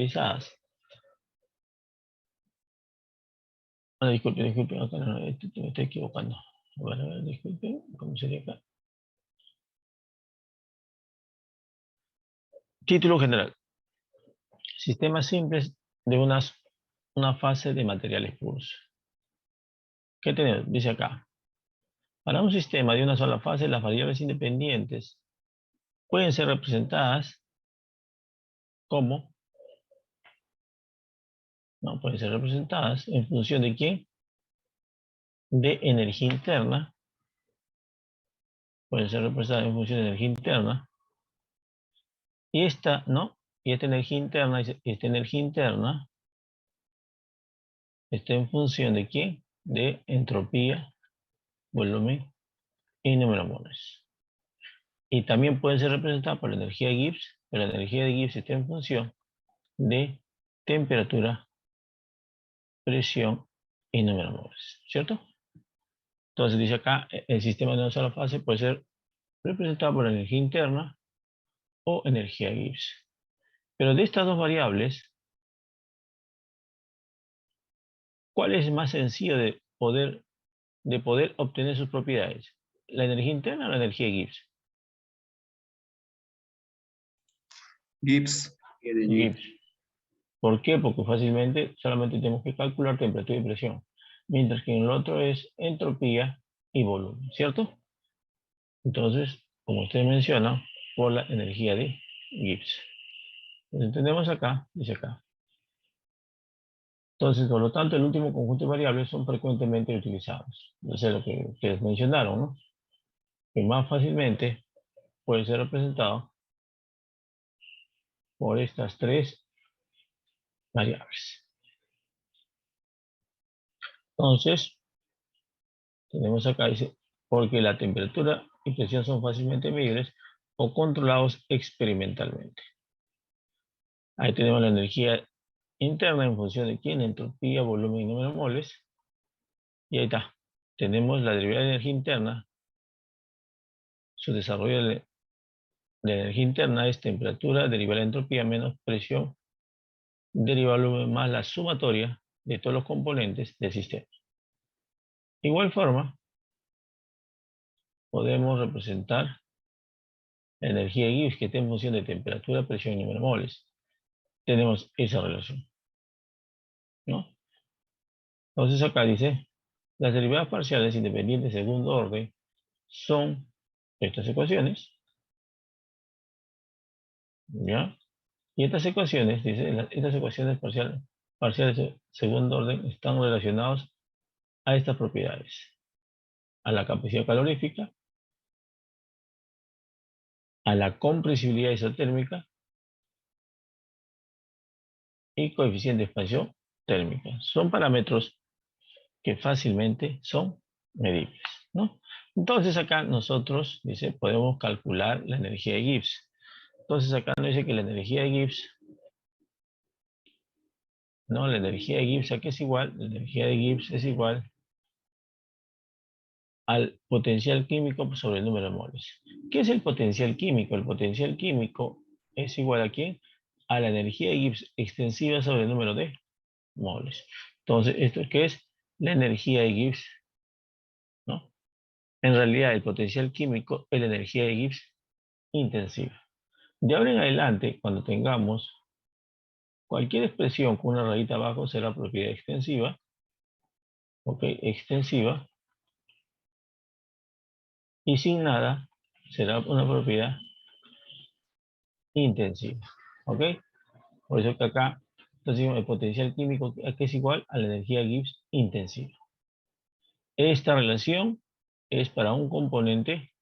utilizadas. Ah, disculpe, acá no, me estoy equivocando. A ver, disculpe, ¿cómo sería acá? Título general. Sistemas simples de una fase de materiales puros. ¿Qué tenemos? Dice acá. Para un sistema de una sola fase, las variables independientes pueden ser representadas como, no, pueden ser representadas en función de ¿quién? De energía interna. Pueden ser representadas en función de energía interna. Y esta, ¿no? Y esta energía interna está en función de ¿quién? De entropía, volumen y número de moles. Y también pueden ser representadas por la energía de Gibbs, pero la energía de Gibbs está en función de temperatura, presión y número de moles, ¿cierto? Entonces dice acá, el sistema de una sola fase puede ser representado por energía interna o energía de Gibbs. Pero de estas dos variables, ¿cuál es más sencillo de poder obtener sus propiedades? ¿La energía interna o la energía de Gibbs? Gibbs. Gibbs. ¿Por qué? Porque fácilmente solamente tenemos que calcular temperatura y presión, mientras que en el otro es entropía y volumen, ¿cierto? Entonces, como usted menciona, por la energía de Gibbs. Entonces, entendemos acá, dice acá. Entonces, por lo tanto, el último conjunto de variables son frecuentemente utilizados. Eso es lo que ustedes mencionaron, ¿no? Que más fácilmente puede ser representado por estas tres variables. Entonces, tenemos acá, dice, porque la temperatura y presión son fácilmente medibles o controlados experimentalmente. Ahí tenemos la energía interna en función de quién, entropía, volumen y número de moles. Y ahí está. Tenemos la derivada de energía interna. Su desarrollo de energía interna es temperatura derivada de entropía menos presión derivada del volumen más la sumatoria de todos los componentes del sistema. De igual forma, podemos representar la energía de Gibbs que está en función de temperatura, presión y número de moles. Tenemos esa relación, ¿no? Entonces acá dice, las derivadas parciales independientes de segundo orden son estas ecuaciones, ¿ya? Y estas ecuaciones, dice, estas ecuaciones parciales de segundo orden están relacionadas a estas propiedades. A la capacidad calorífica, a la compresibilidad isotérmica y coeficiente de expansión térmica. Son parámetros que fácilmente son medibles, ¿no? Entonces acá nosotros, dice, podemos calcular la energía de Gibbs. Entonces acá nos dice que la energía de Gibbs, ¿no? La energía de Gibbs aquí es igual, la energía de Gibbs es igual al potencial químico sobre el número de moles. ¿Qué es el potencial químico? El potencial químico es igual a ¿quién? A la energía de Gibbs extensiva sobre el número de moles. Entonces, ¿esto qué es? La energía de Gibbs, ¿no? En realidad, el potencial químico es la energía de Gibbs intensiva. De ahora en adelante, cuando tengamos cualquier expresión con una rayita abajo, será propiedad extensiva, ¿ok? Extensiva. Y sin nada, será una propiedad intensiva, ¿ok? Por eso que acá, entonces el potencial químico aquí es igual a la energía Gibbs intensiva. Esta relación es para un componente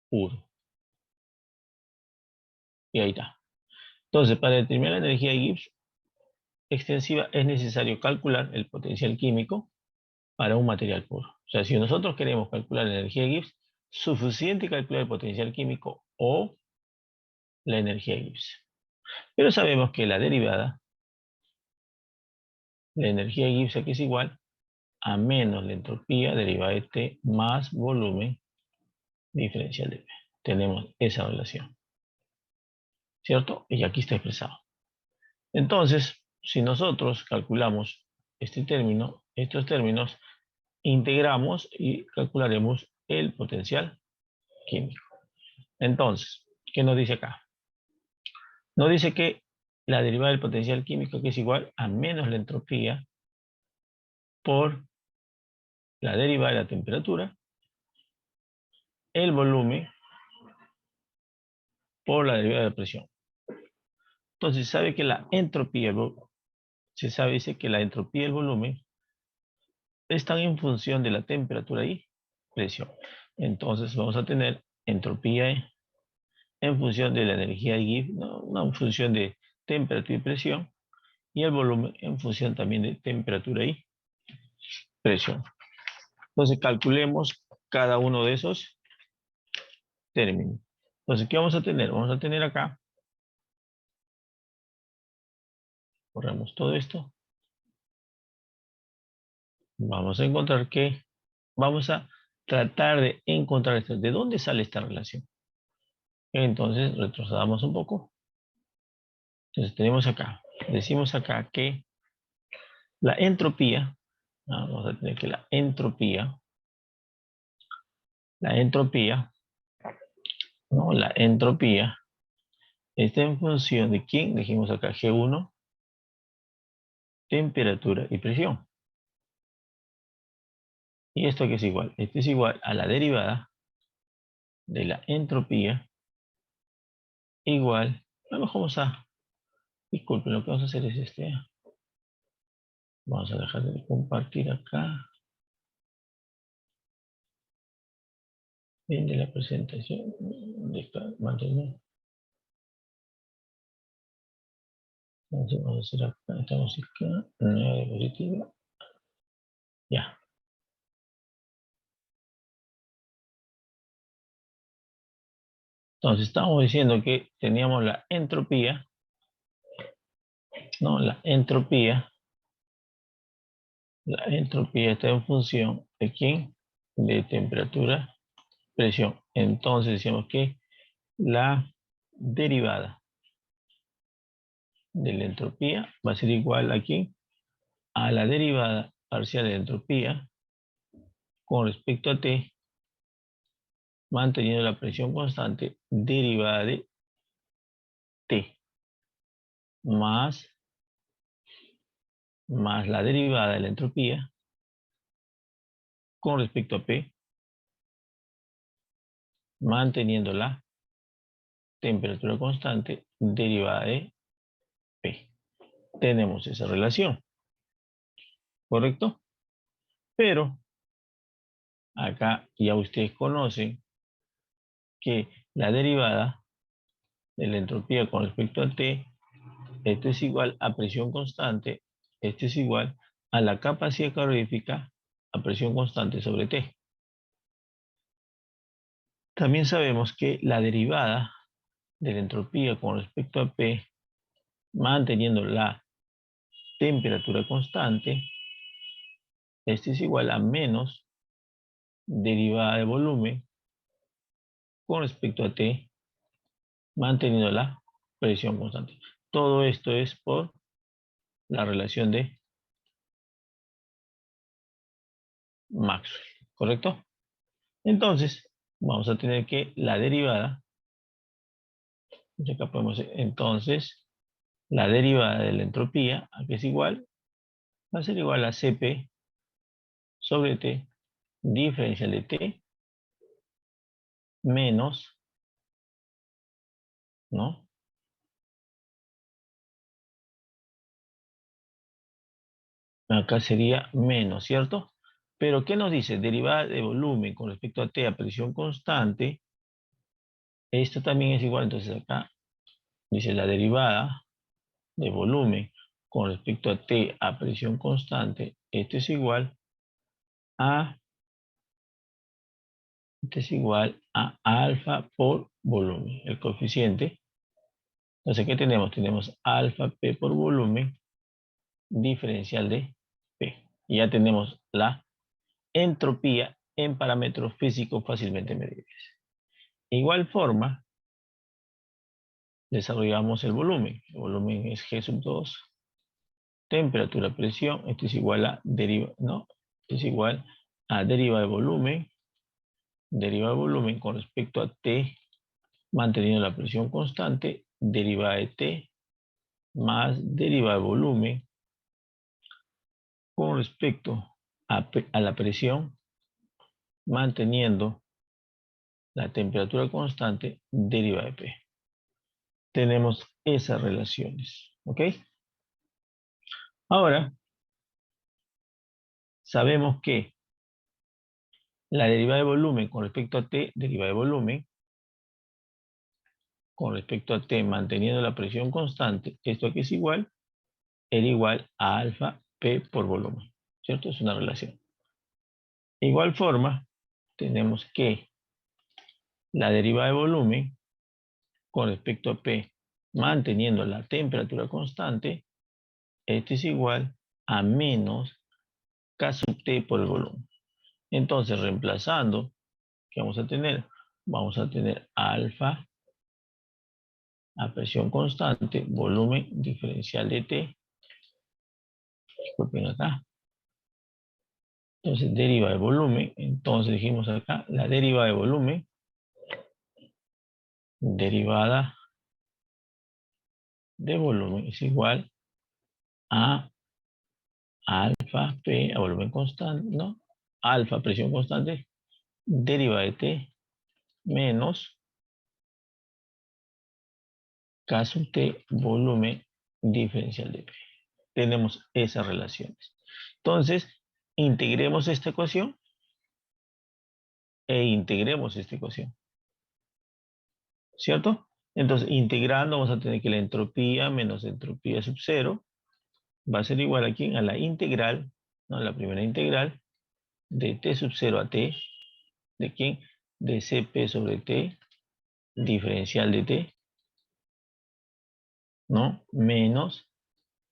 puro. Y ahí está. Entonces, para determinar la energía Gibbs extensiva es necesario calcular el potencial químico para un material puro. O sea, si nosotros queremos calcular la energía Gibbs, suficiente calcular el potencial químico o la energía Gibbs. Pero sabemos que la derivada, la energía Gibbs aquí es igual a menos la entropía derivada de T más volumen diferencial de P. Tenemos esa relación, ¿cierto? Y aquí está expresado. Entonces, si nosotros calculamos este término, estos términos, integramos y calcularemos el potencial químico. Entonces, ¿qué nos dice acá? Nos dice que la derivada del potencial químico, que es igual a menos la entropía por la derivada de la temperatura, el volumen por la derivada de la presión. Entonces, sabe que la entropía, se sabe, dice que la entropía del volumen están en función de la temperatura y presión. Entonces, vamos a tener entropía en función de la energía de Gibbs, no en función de temperatura y presión, y el volumen en función también de temperatura y presión. Entonces, calculemos cada uno de esos términos. Entonces, ¿qué vamos a tener? Vamos a tener acá, corremos todo esto, vamos a encontrar que, vamos a tratar de encontrar esto. ¿De dónde sale esta relación? Entonces, retrocedamos un poco. Entonces, tenemos acá, decimos acá que la entropía, vamos a tener que la entropía, ¿no? La entropía está en función de quién, dijimos acá G1, temperatura y presión. ¿Y esto qué es igual? Esto es igual a la derivada de la entropía igual, vamos a, disculpen, lo que vamos a hacer es este, vamos a dejar de compartir acá, bien de la presentación, mantener. Entonces vamos a hacer acá, estamos acá, 9 positiva, ya. Entonces estamos diciendo que teníamos la entropía, ¿no? La entropía está en función de quién, de temperatura, presión. Entonces decimos que la derivada de la entropía va a ser igual aquí a la derivada parcial de la entropía con respecto a T, manteniendo la presión constante derivada de T, más la derivada de la entropía con respecto a P, manteniendo la temperatura constante derivada de P. Tenemos esa relación, ¿correcto? Pero acá ya ustedes conocen que la derivada de la entropía con respecto a T, esto es igual a presión constante, esto es igual a la capacidad calorífica a presión constante sobre T. También sabemos que la derivada de la entropía con respecto a P, manteniendo la temperatura constante, esto es igual a menos derivada de volumen con respecto a T, manteniendo la presión constante. Todo esto es por la relación de Maxwell, ¿correcto? Entonces, vamos a tener que la derivada, acá podemos, entonces, la derivada de la entropía, que es igual, va a ser igual a Cp sobre T, diferencial de T, menos, ¿no? Acá sería menos, ¿cierto? Pero, ¿qué nos dice? Derivada de volumen con respecto a T a presión constante, esto también es igual, entonces acá dice la derivada de volumen con respecto a T a presión constante, esto es igual a, alfa por volumen, el coeficiente. Entonces, ¿qué tenemos? Tenemos alfa P por volumen diferencial de P. Y ya tenemos la entropía en parámetros físicos fácilmente medibles. De igual forma, desarrollamos el volumen. El volumen es G sub 2. Temperatura, presión. Esto es igual a deriva, ¿no? Es igual a deriva de volumen. Deriva de volumen con respecto a T, manteniendo la presión constante. Deriva de T más deriva de volumen con respecto a la presión, manteniendo la temperatura constante, deriva de P. Tenemos esas relaciones, ¿ok? Ahora, sabemos que la deriva de volumen con respecto a T, deriva de volumen, con respecto a T, manteniendo la presión constante, esto aquí es igual, era igual a alfa P por volumen, ¿cierto? Es una relación. De igual forma, tenemos que la deriva de volumen con respecto a P, manteniendo la temperatura constante, esto es igual a menos K sub T por el volumen. Entonces, reemplazando, ¿qué vamos a tener? Vamos a tener alfa a presión constante, volumen diferencial de T. Disculpen acá. Entonces, deriva de volumen. Entonces, dijimos acá, la deriva de volumen, derivada de volumen es igual a alfa P a volumen constante, ¿no? Alfa presión constante, deriva de T menos K sub T volumen diferencial de P. Tenemos esas relaciones. Entonces, integremos esta ecuación e integremos esta ecuación. ¿Cierto? Entonces, integrando vamos a tener que la entropía menos entropía sub 0 va a ser igual aquí a la integral, ¿no? La primera integral de T sub 0 a T, ¿de quién? De Cp sobre T, diferencial de T, ¿no? Menos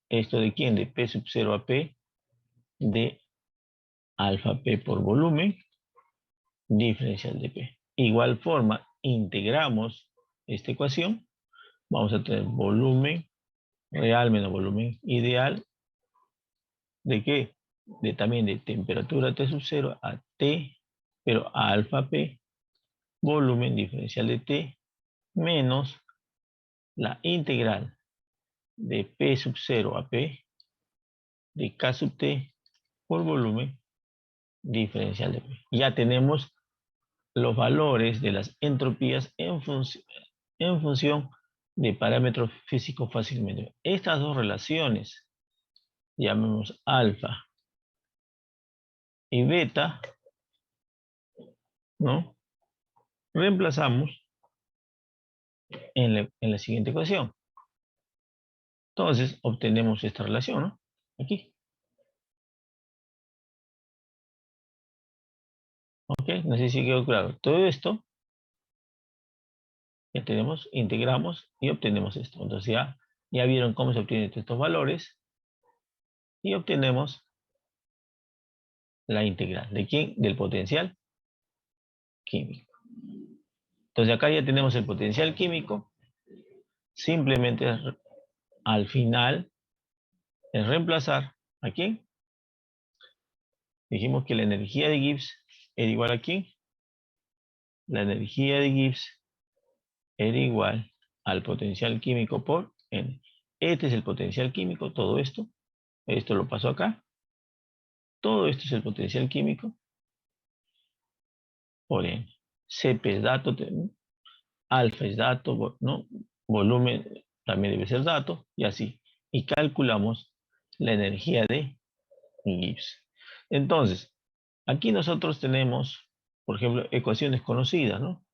esto de quién? De P sub 0 a P, de alfa P por volumen, diferencial de P. Igual forma, integramos esta ecuación, vamos a tener volumen real menos volumen ideal, ¿de qué? De también de temperatura T sub 0 a T, pero a alfa P, volumen diferencial de T, menos la integral de P sub 0 a P, de K sub T por volumen diferencial de P. Ya tenemos los valores de las entropías en función de parámetros físicos fácilmente. Estas dos relaciones, llamemos alfa y beta, ¿no? Reemplazamos en la siguiente ecuación. Entonces, obtenemos esta relación, ¿no? Aquí. ¿Ok? No sé si quedó claro. Todo esto, ya tenemos, integramos y obtenemos esto. Entonces ya vieron cómo se obtienen estos valores y obtenemos la integral. ¿De quién? Del potencial químico. Entonces acá ya tenemos el potencial químico. Simplemente al final es reemplazar ¿a quién? Dijimos que la energía de Gibbs era igual a ¿quién? La energía de Gibbs era igual al potencial químico por N. Este es el potencial químico, todo esto. Esto lo pasó acá. Todo esto es el potencial químico por N. Cp es dato, alfa es dato, ¿no? Volumen también debe ser dato, y así. Y calculamos la energía de Gibbs. Entonces, aquí nosotros tenemos, por ejemplo, ecuaciones conocidas, ¿no?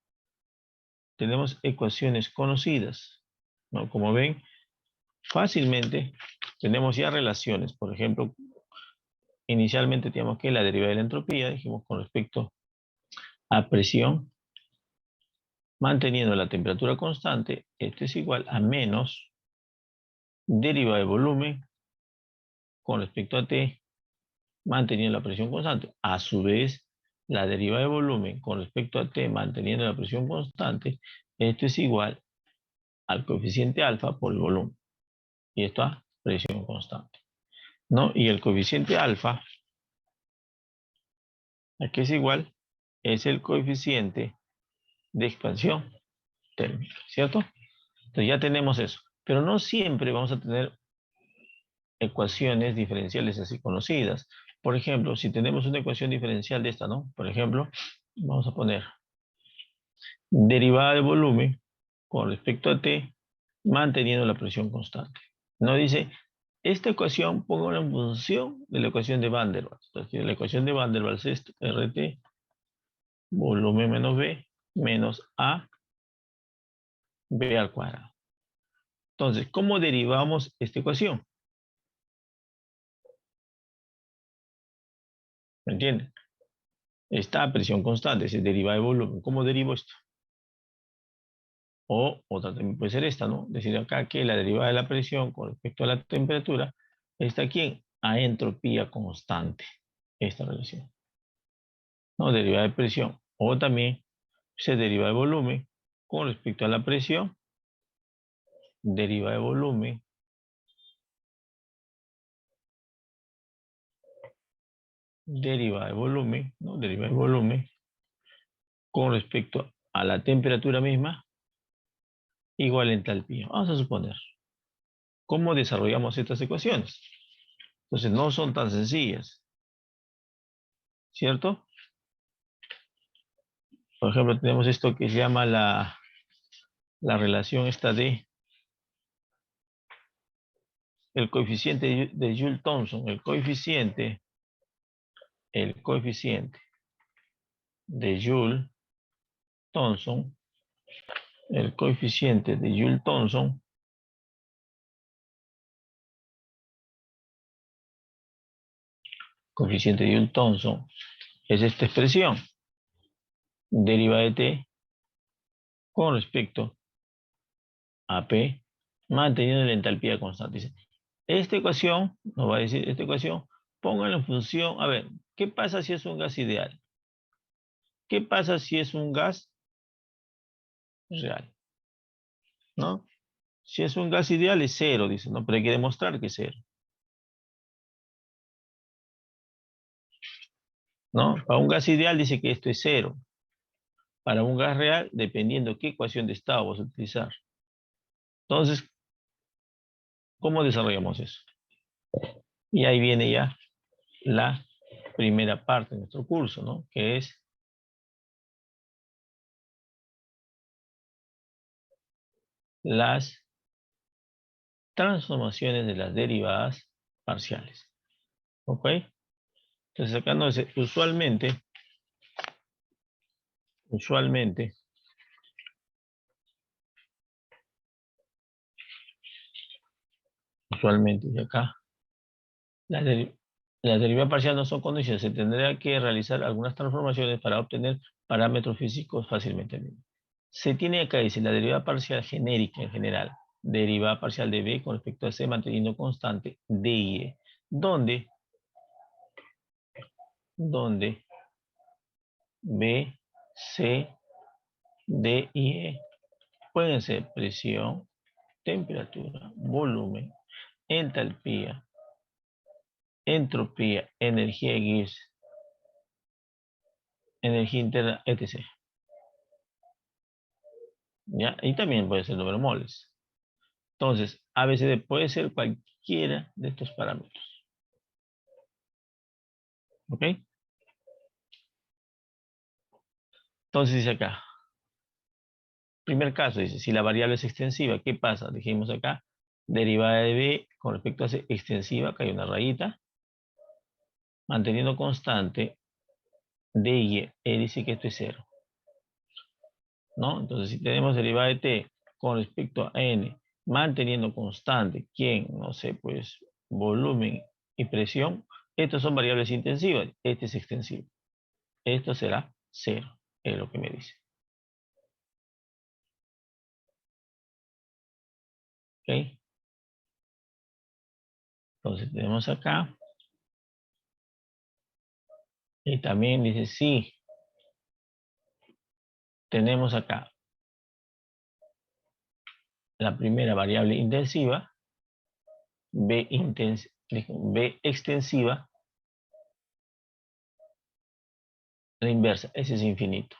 Tenemos ecuaciones conocidas, ¿no? Como ven, fácilmente tenemos ya relaciones. Por ejemplo, inicialmente teníamos que la derivada de la entropía, dijimos con respecto a presión, manteniendo la temperatura constante, esto es igual a menos derivada de volumen con respecto a T, manteniendo la presión constante. A su vez, la derivada de volumen con respecto a T, manteniendo la presión constante, esto es igual al coeficiente alfa por el volumen. Y esto a presión constante, ¿no? Y el coeficiente alfa, aquí es igual, es el coeficiente de expansión térmica, ¿cierto? Entonces ya tenemos eso. Pero no siempre vamos a tener ecuaciones diferenciales así conocidas. Por ejemplo, si tenemos una ecuación diferencial de esta, ¿no? Por ejemplo, vamos a poner derivada de volumen con respecto a T, manteniendo la presión constante. No dice, esta ecuación pongo en función de la ecuación de Van der Waals. Entonces, la ecuación de Van der Waals es RT, volumen menos B, menos A, B al cuadrado. Entonces, ¿cómo derivamos esta ecuación? ¿Me entienden? Está a presión constante, se deriva de volumen. ¿Cómo derivo esto? O otra también puede ser esta, ¿no? Decir acá que la derivada de la presión con respecto a la temperatura está aquí a entropía constante. Esta relación. ¿No? Derivada de presión. O también se deriva de volumen con respecto a la presión. Deriva de volumen. Deriva de volumen, ¿no? Deriva de volumen con respecto a la temperatura misma igual a entalpía. Vamos a suponer. ¿Cómo desarrollamos estas ecuaciones? Entonces no son tan sencillas, ¿cierto? Por ejemplo, tenemos esto que se llama la relación esta de el coeficiente de Joule-Thomson, el coeficiente de Joule-Thomson, el coeficiente de Joule-Thomson coeficiente de Joule-Thomson es esta expresión, deriva de T con respecto a P, manteniendo la entalpía constante. Dice, esta ecuación, nos va a decir esta ecuación, pónganla en función, a ver, ¿qué pasa si es un gas ideal? ¿Qué pasa si es un gas real? ¿No? Si es un gas ideal es cero, dice, ¿no? Pero hay que demostrar que es cero. ¿No? Para un gas ideal dice que esto es cero. Para un gas real, dependiendo qué ecuación de estado vas a utilizar. Entonces, ¿cómo desarrollamos eso? Y ahí viene ya la primera parte de nuestro curso, ¿no? Que es las transformaciones de las derivadas parciales. ¿Ok? Entonces acá no dice, usualmente, y acá, las, las derivadas parciales no son condiciones, se tendría que realizar algunas transformaciones para obtener parámetros físicos fácilmente medibles. Se tiene acá, dice, la derivada parcial genérica en general, derivada parcial de B con respecto a C manteniendo constante D y E, donde B, C, D y E pueden ser presión, temperatura, volumen, entalpía, entropía, energía Gibbs, energía interna, etc. ¿Ya? Y también puede ser número moles. Entonces, ABCD puede ser cualquiera de estos parámetros. ¿Ok? Entonces dice acá. Primer caso, dice, si la variable es extensiva, ¿qué pasa? Dijimos acá, derivada de B con respecto a C extensiva, acá hay una rayita, manteniendo constante D y E dice que esto es cero. ¿No? Entonces, si tenemos derivada de T con respecto a N, manteniendo constante, ¿quién? No sé, pues, volumen y presión, estas son variables intensivas, este es extensivo. Esto será cero, es lo que me dice. ¿Ok? Entonces, tenemos acá, y también dice, sí, tenemos acá la primera variable intensiva, B extensiva, la inversa, ese es infinito.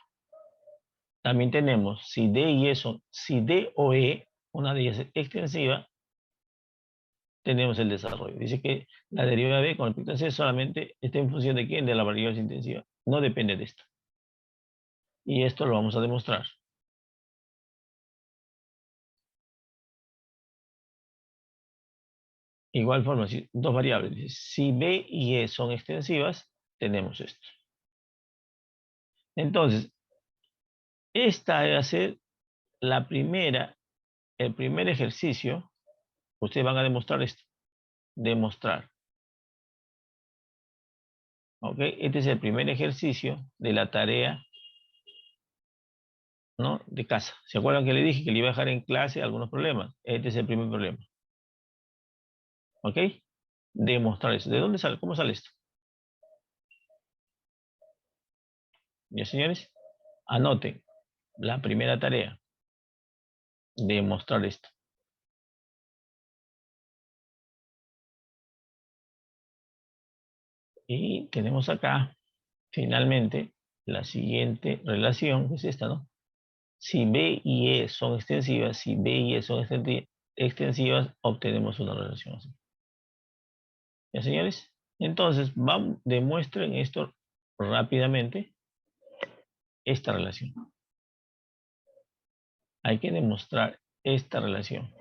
También tenemos, si D o E, una de ellas es extensiva, tenemos el desarrollo. Dice que la derivada de B con respecto a C solamente está en función de quién, de la variable intensiva. No depende de esto. Y esto lo vamos a demostrar. Igual forma, si dos variables, si B y E son extensivas, tenemos esto. Entonces, esta va a ser el primer ejercicio. Ustedes van a demostrar esto. Demostrar. ¿Ok? Este es el primer ejercicio de la tarea, ¿no?, de casa. ¿Se acuerdan que le dije que le iba a dejar en clase algunos problemas? Este es el primer problema. ¿Ok? Demostrar eso. ¿De dónde sale? ¿Cómo sale esto? ¿Ya, señores? Anoten la primera tarea. Demostrar esto. Y tenemos acá, finalmente, la siguiente relación, que es esta, ¿no? Si B y E son extensivas, si B y E son extensivas, obtenemos una relación así. ¿Ya, señores? Entonces, demuestren esto rápidamente, esta relación. Hay que demostrar esta relación.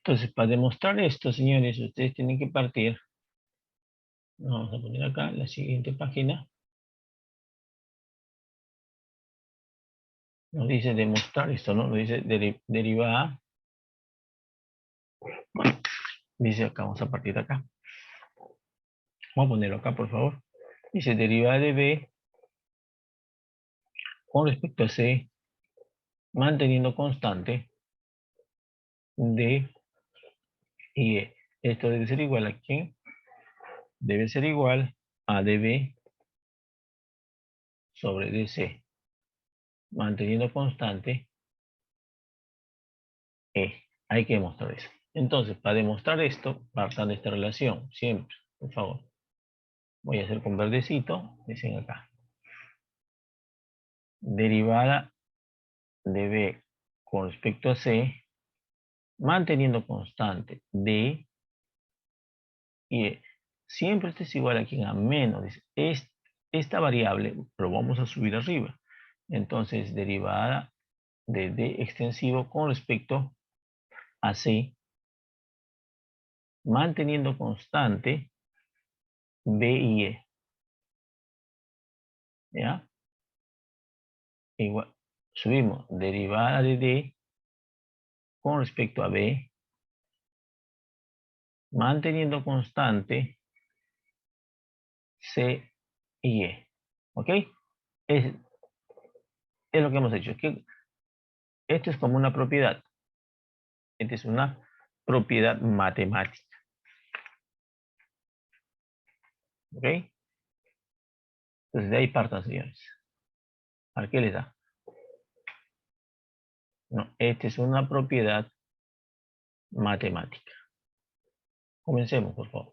Entonces, para demostrar esto, señores, ustedes tienen que partir. Vamos a poner acá la siguiente página. Nos dice demostrar esto, ¿no? Nos dice derivada. Dice acá, vamos a partir de acá. Vamos a ponerlo acá, por favor. Dice derivada de B con respecto a C, manteniendo constante D y E. Esto debe ser igual a ¿quién? Debe ser igual a dB sobre dC, manteniendo constante E. Hay que demostrar eso. Entonces, para demostrar esto, partan de esta relación, siempre, por favor. Voy a hacer con verdecito, dicen acá. Derivada de B con respecto a C, manteniendo constante D y E. Siempre este es igual aquí a menos. Dice, esta variable lo vamos a subir arriba. Entonces, derivada de D extensivo con respecto a C, manteniendo constante B y E. ¿Ya? Igual, subimos derivada de D con respecto a B, manteniendo constante C y E. ¿Ok? Es, es lo que hemos hecho. Esto es como una propiedad. Esta es una propiedad matemática. ¿Ok? Entonces de ahí partan, señores. ¿A qué les da? No, esta es una propiedad matemática. Comencemos, por favor.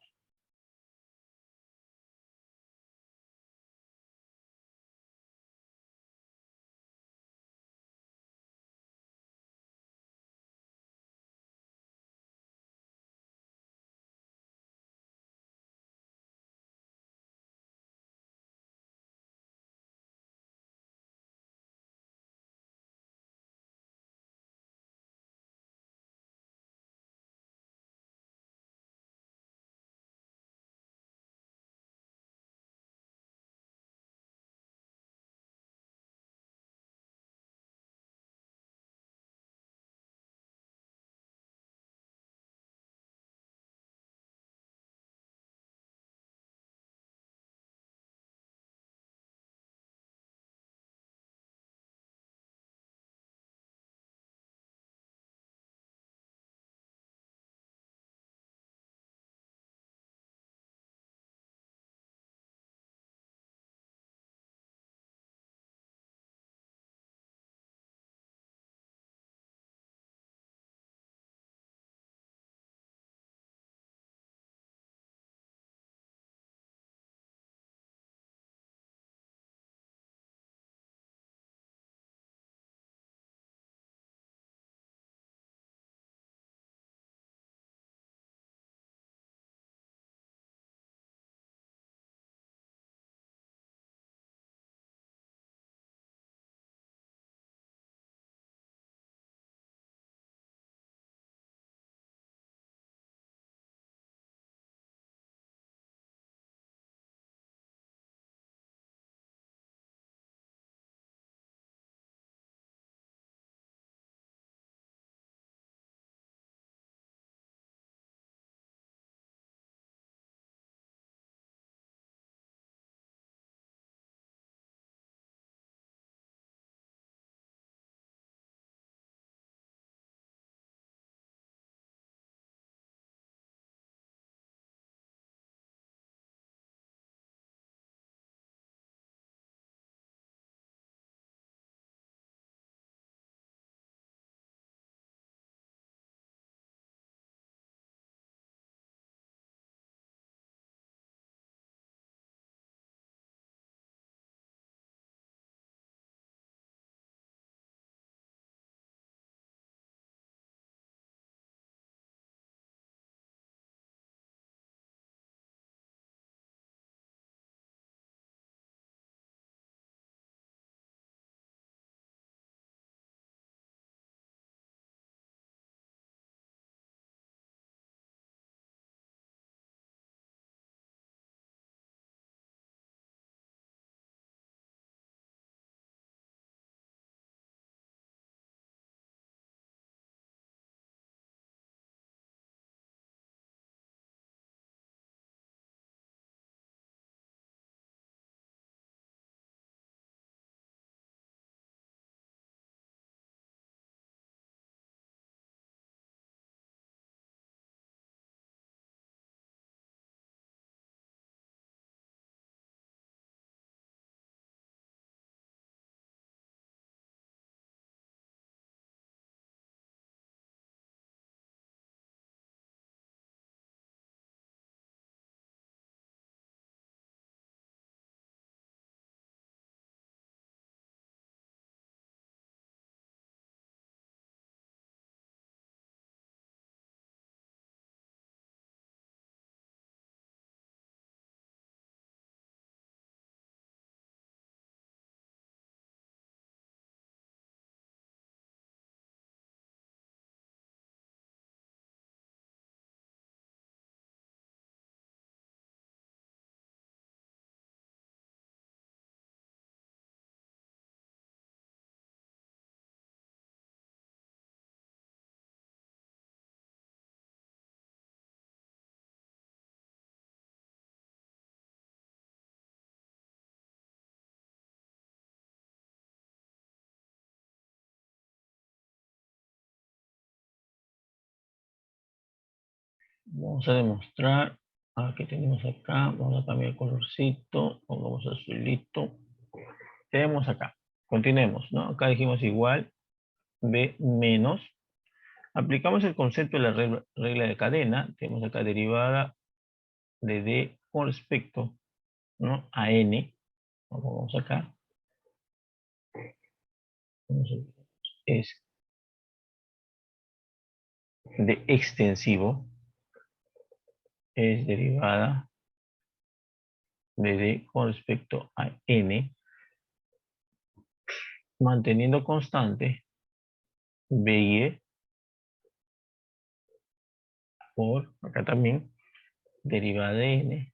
Vamos a demostrar. ¿Qué tenemos acá? Vamos a cambiar el colorcito. Pongamos azulito. Tenemos acá. Continuemos, ¿no? Acá dijimos igual. B menos. Aplicamos el concepto de la regla de cadena. Tenemos acá derivada de D con respecto, ¿no?, a N. Vamos acá. Es de extensivo. Es derivada de D con respecto a N. Manteniendo constante B y E por, acá también, derivada de N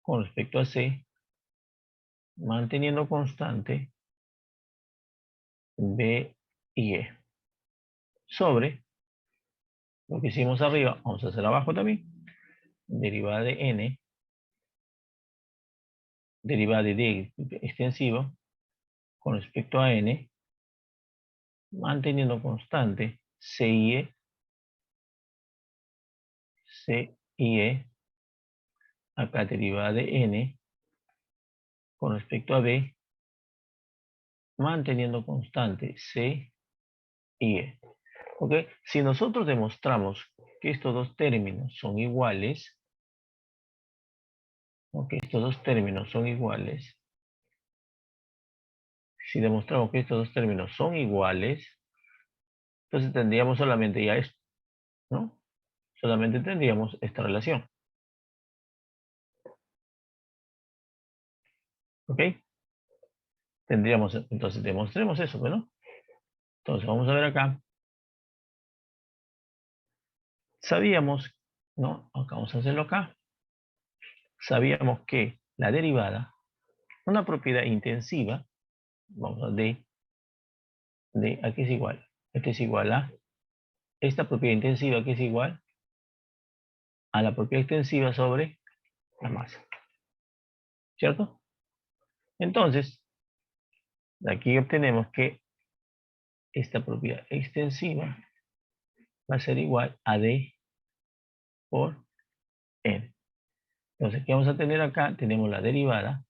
con respecto a C, manteniendo constante B y E. Sobre lo que hicimos arriba, vamos a hacer abajo también. Derivada de N, derivada de D extensivo con respecto a N, manteniendo constante C y E, C y E, acá derivada de N con respecto a B, manteniendo constante C y E. ¿Ok? Si nosotros demostramos que estos dos términos son iguales, ¿ok? Estos dos términos son iguales. Si demostramos que estos dos términos son iguales, entonces tendríamos solamente ya esto, ¿no? Solamente tendríamos esta relación. ¿Ok? Tendríamos, entonces demostremos eso, ¿no? Entonces vamos a ver acá. Sabíamos, ¿no? Acá vamos a hacerlo acá. Sabíamos que la derivada, una propiedad intensiva, vamos a D, aquí es igual. Este es igual a esta propiedad intensiva, que es igual a la propiedad extensiva sobre la masa. ¿Cierto? Entonces, de aquí obtenemos que esta propiedad extensiva va a ser igual a D por N. Entonces, ¿qué vamos a tener acá? Tenemos la derivada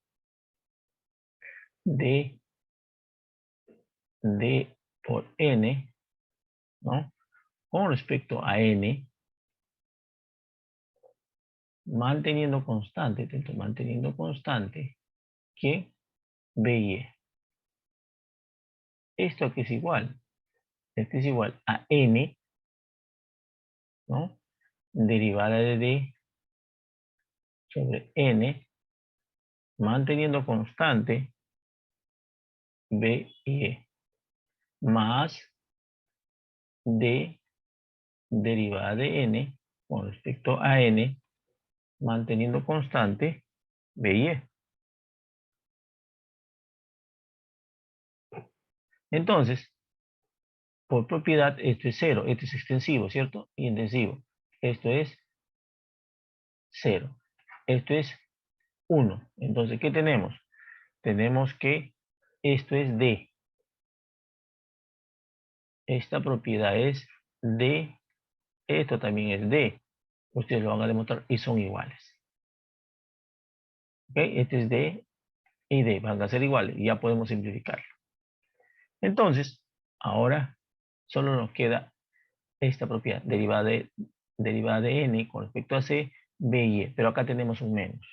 de D por N, ¿no?, con respecto a N, manteniendo constante, que B y E. Esto aquí es igual. Este es igual a N, ¿no?, derivada de D sobre N, manteniendo constante B y E, más D derivada de N con respecto a N, manteniendo constante B y E. Entonces, por propiedad, esto es 0, este es extensivo, ¿cierto? Y intensivo. Esto es 0. Esto es 1. Entonces, ¿qué tenemos? Tenemos que esto es D. Esta propiedad es D. Esto también es D. Ustedes lo van a demostrar y son iguales. ¿Ok? Este es D y D. Van a ser iguales. Y ya podemos simplificarlo. Entonces, ahora solo nos queda esta propiedad derivada de N con respecto a C, B y E. Pero acá tenemos un menos.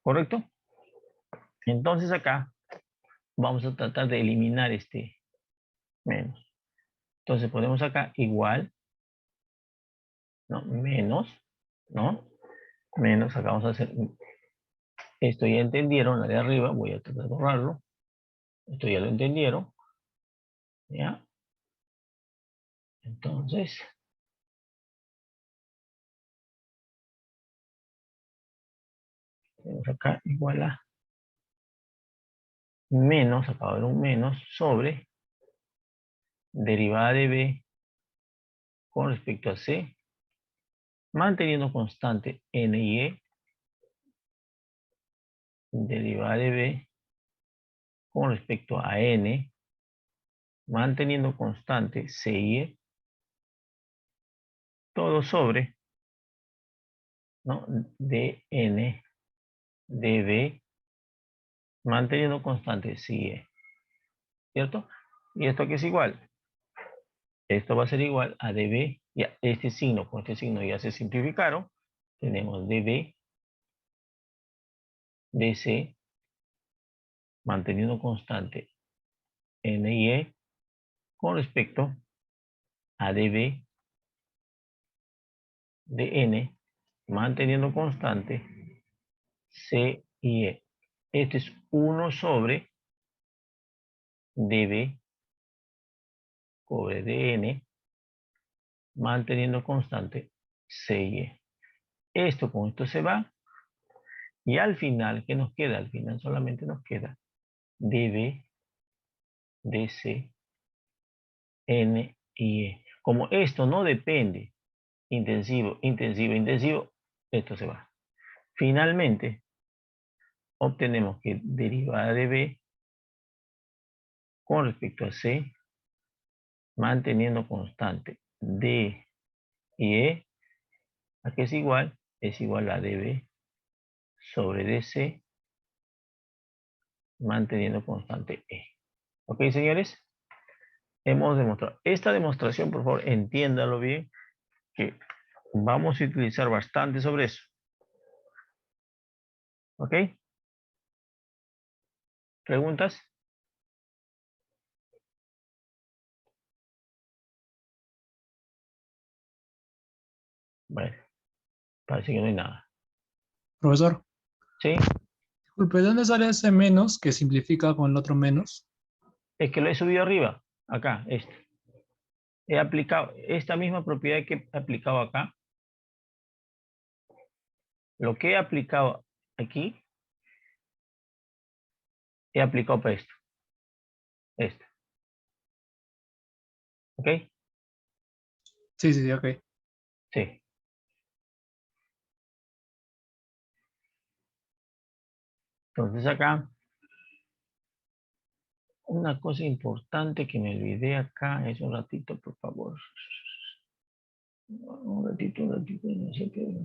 ¿Correcto? Entonces acá vamos a tratar de eliminar este menos. Entonces ponemos acá igual, ¿no?, menos, ¿no? Menos, acá vamos a hacer, esto ya entendieron, la de arriba, voy a tratar de borrarlo. Esto ya lo entendieron, ¿ya? Entonces, tenemos acá igual a menos, acá va a haber un menos, sobre derivada de B con respecto a C, manteniendo constante N y E, derivada de B con respecto a N, manteniendo constante C y E, todo sobre, ¿no? dn db manteniendo constante sigue, ¿cierto? ¿Y esto qué es igual? Esto va a ser igual a db, ya este signo con este signo ya se simplificaron. Tenemos db dc manteniendo constante n y e con respecto a db de n manteniendo constante c y e. Este es 1 sobre db sobre dn manteniendo constante c y e. Esto con esto se va y al final, ¿qué nos queda? Al final solamente nos queda db dc n y e. Como esto no depende intensivo, intensivo, intensivo, esto se va. Finalmente, obtenemos que derivada de b con respecto a c, manteniendo constante d y e, ¿a qué es igual? Es igual a db sobre dc, manteniendo constante e. ¿Ok, señores? Hemos demostrado. Esta demostración, por favor, entiéndalo bien, que vamos a utilizar bastante sobre eso. ¿Ok? ¿Preguntas? Bueno, parece que no hay nada. Profesor, ¿Sí? disculpe, ¿de dónde sale ese menos que simplifica con el otro menos? Es que lo he subido arriba, acá, este. He aplicado esta misma propiedad que he aplicado acá. Lo que he aplicado aquí, he aplicado para esto. Esto. ¿Ok? Sí, sí, sí, ok. Sí. Entonces acá, una cosa importante que me olvidé acá es un ratito, por favor. Un ratito, no sé qué.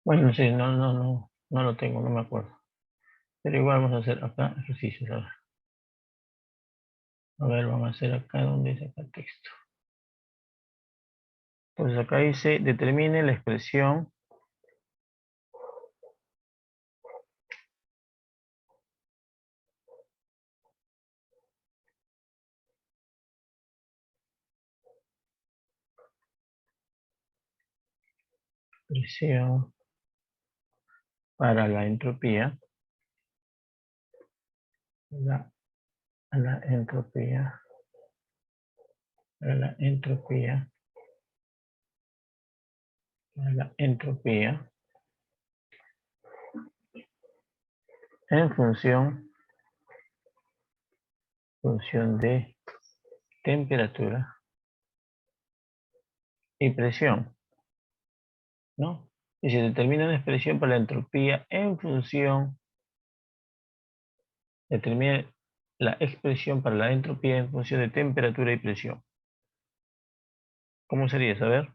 Bueno, sí, no lo tengo, no me acuerdo. Pero igual vamos a hacer acá ejercicios. A ver, vamos a hacer acá donde dice acá texto. Entonces acá dice, determine la expresión para la entropía. La, la entropía. Para la entropía. Para la entropía. En función de temperatura y presión, ¿no? Y se determina una expresión para la entropía en función, determina la expresión para la entropía en función de temperatura y presión. ¿Cómo sería? A ver.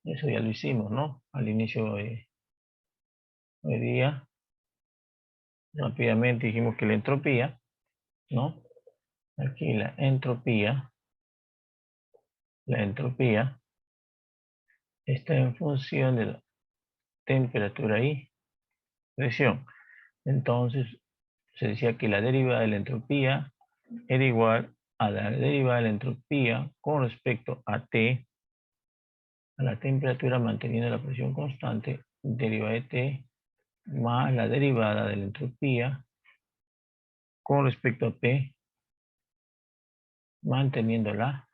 Eso ya lo hicimos, ¿no? Al inicio de hoy día, rápidamente dijimos que la entropía, ¿no? Aquí la entropía está en función de la temperatura y presión. Entonces, se decía que la derivada de la entropía era igual a la derivada de la entropía con respecto a T, a la temperatura manteniendo la presión constante, derivada de T, más la derivada de la entropía con respecto a P, manteniendo la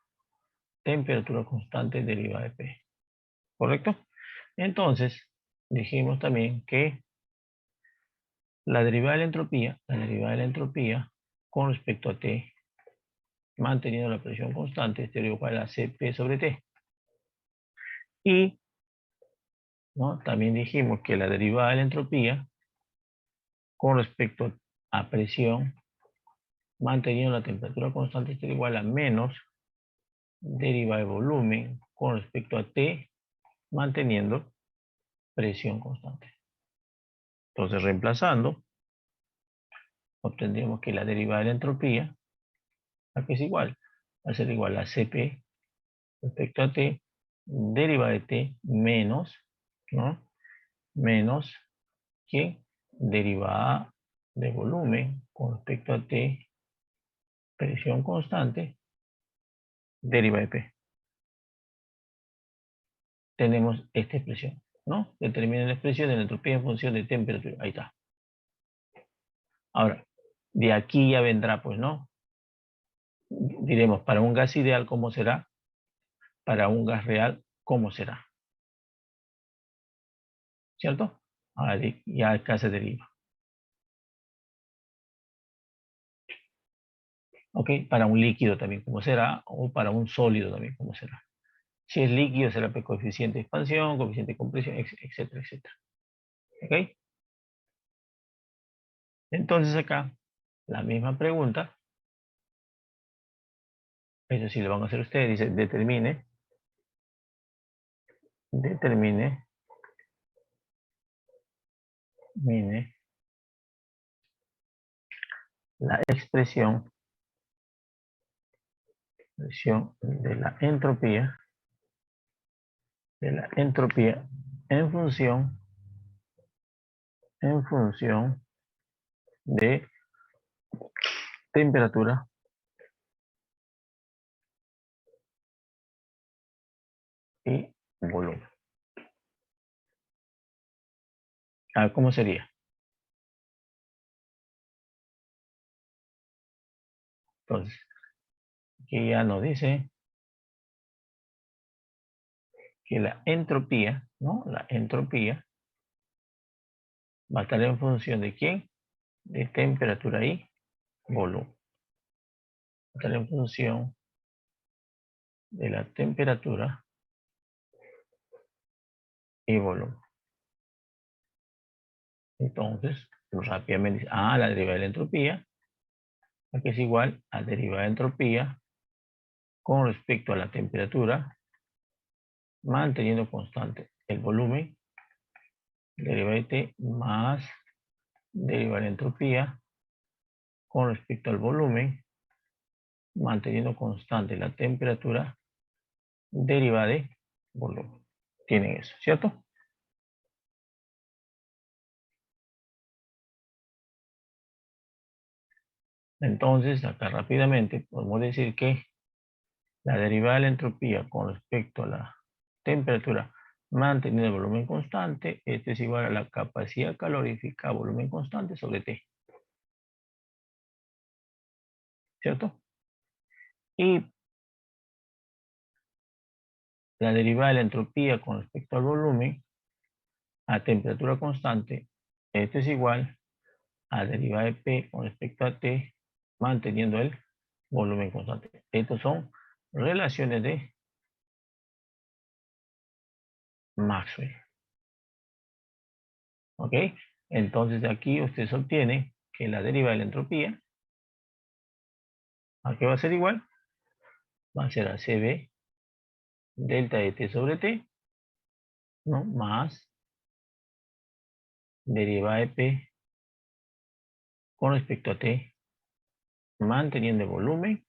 temperatura constante derivada de P. ¿Correcto? Entonces, dijimos también que la derivada de la entropía con respecto a T, manteniendo la presión constante, es igual a Cp sobre T. Y ¿no? También dijimos que la derivada de la entropía con respecto a presión, manteniendo la temperatura constante, es igual a menos derivada de volumen con respecto a T, manteniendo presión constante. Entonces, reemplazando, obtendríamos que la derivada de la entropía, aquí es igual, va a ser igual a Cp respecto a T, derivada de T menos, ¿no? Menos que derivada de volumen con respecto a T, presión constante, derivada de P. Tenemos esta expresión, ¿no? Determina la expresión de la entropía en función de temperatura. Ahí está. Ahora, de aquí ya vendrá, pues, ¿no? Diremos, para un gas ideal, ¿cómo será? Para un gas real, ¿cómo será? ¿Cierto? Ahora ya acá se deriva. ¿Ok? Para un líquido también, ¿cómo será? O para un sólido también, ¿cómo será? Si es líquido, será coeficiente de expansión, coeficiente de compresión, etcétera, etcétera. ¿Ok? Entonces acá, la misma pregunta, eso sí lo van a hacer ustedes, dice, determine la expresión de la entropía en función de temperatura y volumen. A ver, ¿cómo sería? Entonces, aquí ya nos dice que la entropía, ¿no? La entropía va a estar en función de ¿quién? De temperatura y volumen. Va a estar en función de la temperatura y volumen. Entonces, rápidamente, la derivada de la entropía Aquí es igual a derivada de entropía con respecto a la temperatura, manteniendo constante el volumen, derivada de T más derivada de entropía con respecto al volumen, manteniendo constante la temperatura, derivada de volumen. Tienen eso, ¿cierto? Entonces, acá rápidamente podemos decir que la derivada de la entropía con respecto a la temperatura manteniendo el volumen constante, este es igual a la capacidad calorífica volumen constante sobre T, ¿cierto? Y la derivada de la entropía con respecto al volumen a temperatura constante, este es igual a derivada de P con respecto a T manteniendo el volumen constante. Estos son relaciones de Maxwell. ¿Ok? Entonces de aquí ustedes obtienen que la derivada de la entropía, ¿a qué va a ser igual? Va a ser a CB delta de T sobre T, ¿no? Más derivada de P con respecto a T, manteniendo el volumen,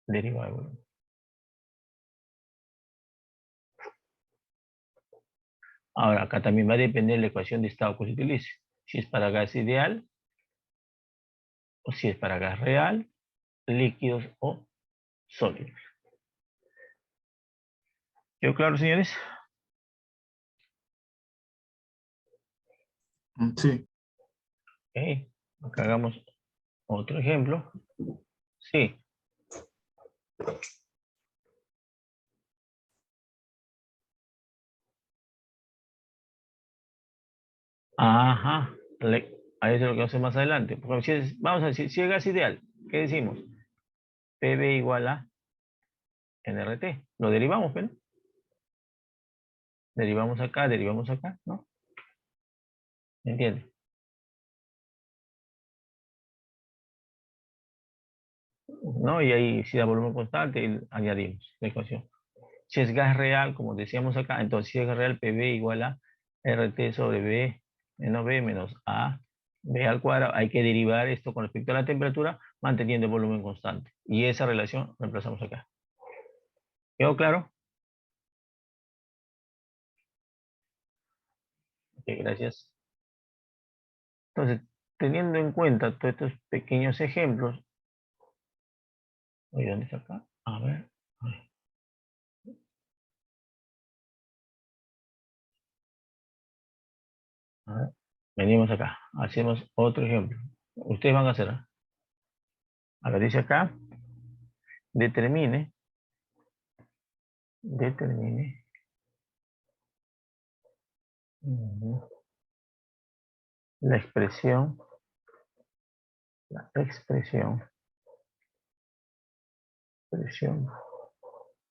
derivada de volumen. Ahora, acá también va a depender la ecuación de estado que se utilice. Si es para gas ideal, o si es para gas real, líquidos o sólidos. ¿Quedó claro, señores? Sí. Ok. Acá hagamos otro ejemplo. Sí. Ajá. A eso es lo que vamos a hacer más adelante. Porque vamos a decir, si es gas ideal, ¿qué decimos? PV igual a NRT. Lo derivamos, ¿ven? Derivamos acá, ¿no? ¿Me entiendes? ¿No? Y ahí si da volumen constante, añadimos la ecuación. Si es gas real, como decíamos acá, entonces si es gas real, PV igual a RT sobre B menos A, B al cuadrado. Hay que derivar esto con respecto a la temperatura, manteniendo el volumen constante. Y esa relación reemplazamos acá. ¿Quedó claro? Ok, gracias. Entonces, teniendo en cuenta todos estos pequeños ejemplos, oye, ¿dónde está acá? A ver. A ver. Venimos acá. Hacemos otro ejemplo. Ustedes van a hacer. A ver, dice acá, determine ujú, la expresión, expresión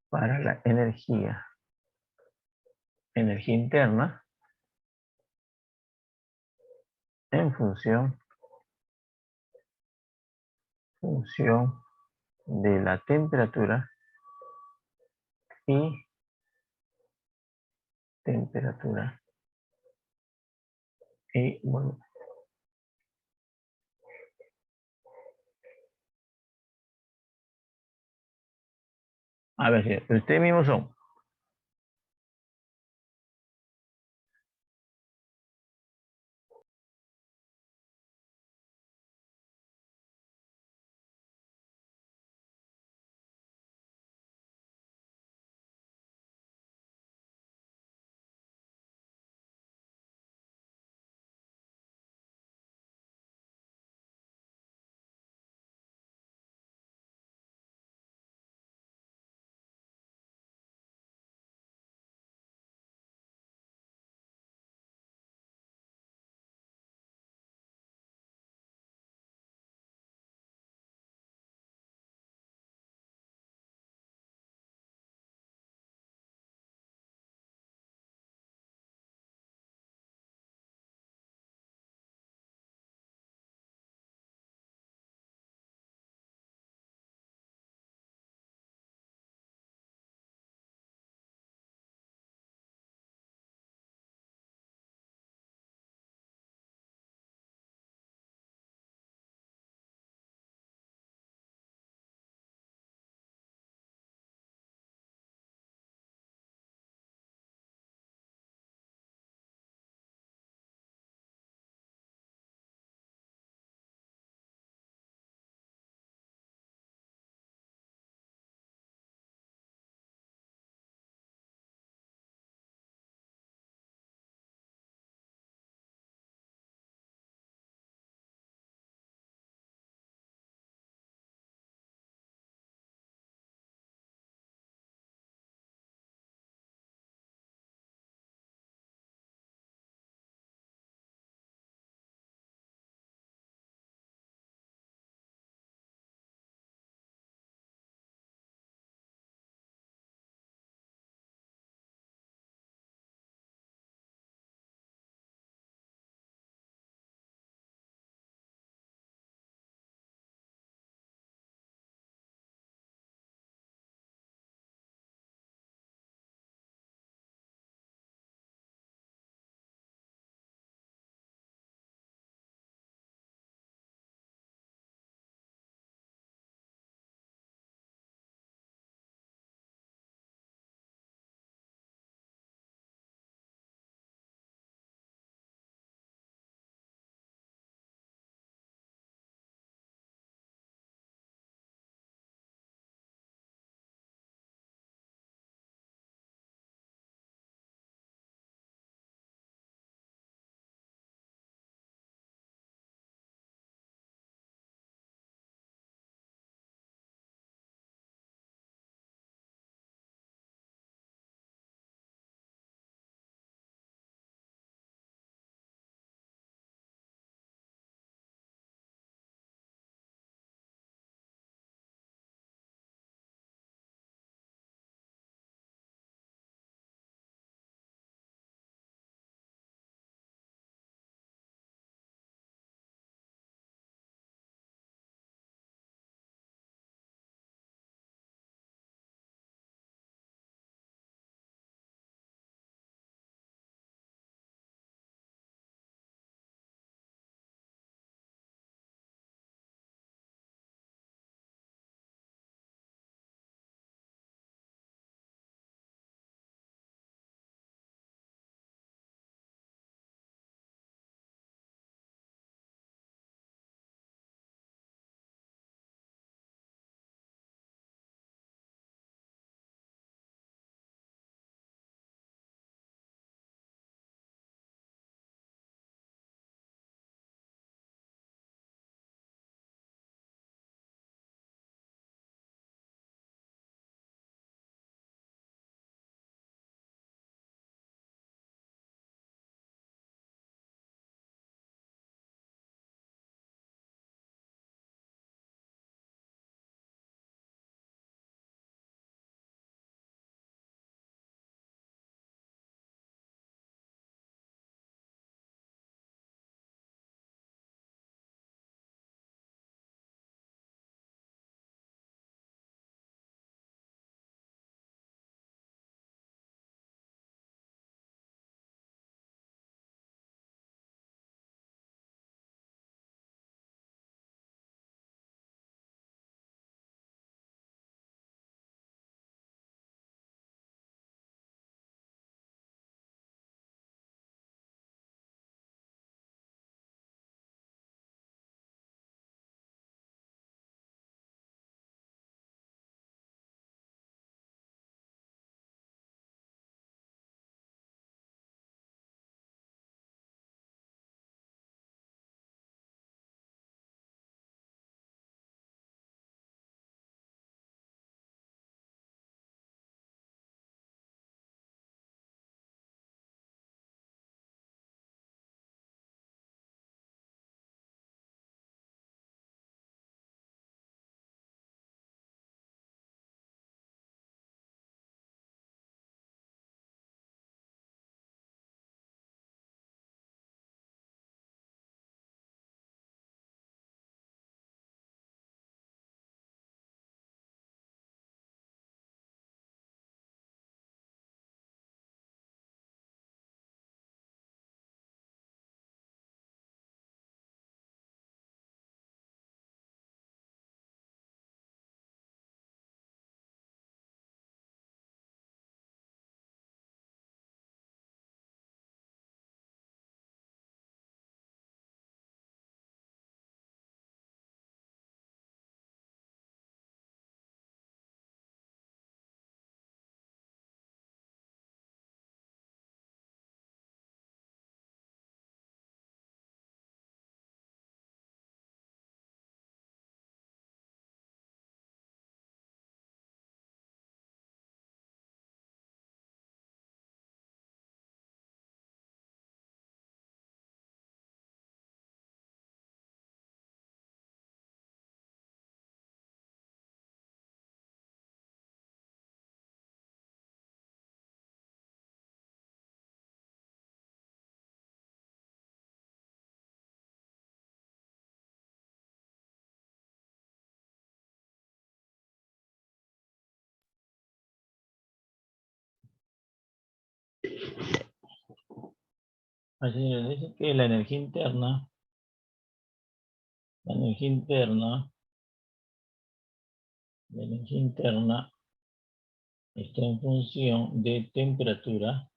para la energía interna en función de la temperatura y temperatura y volumen. A ver, si ustedes mismos son Así nos dice que la energía interna está en función de temperatura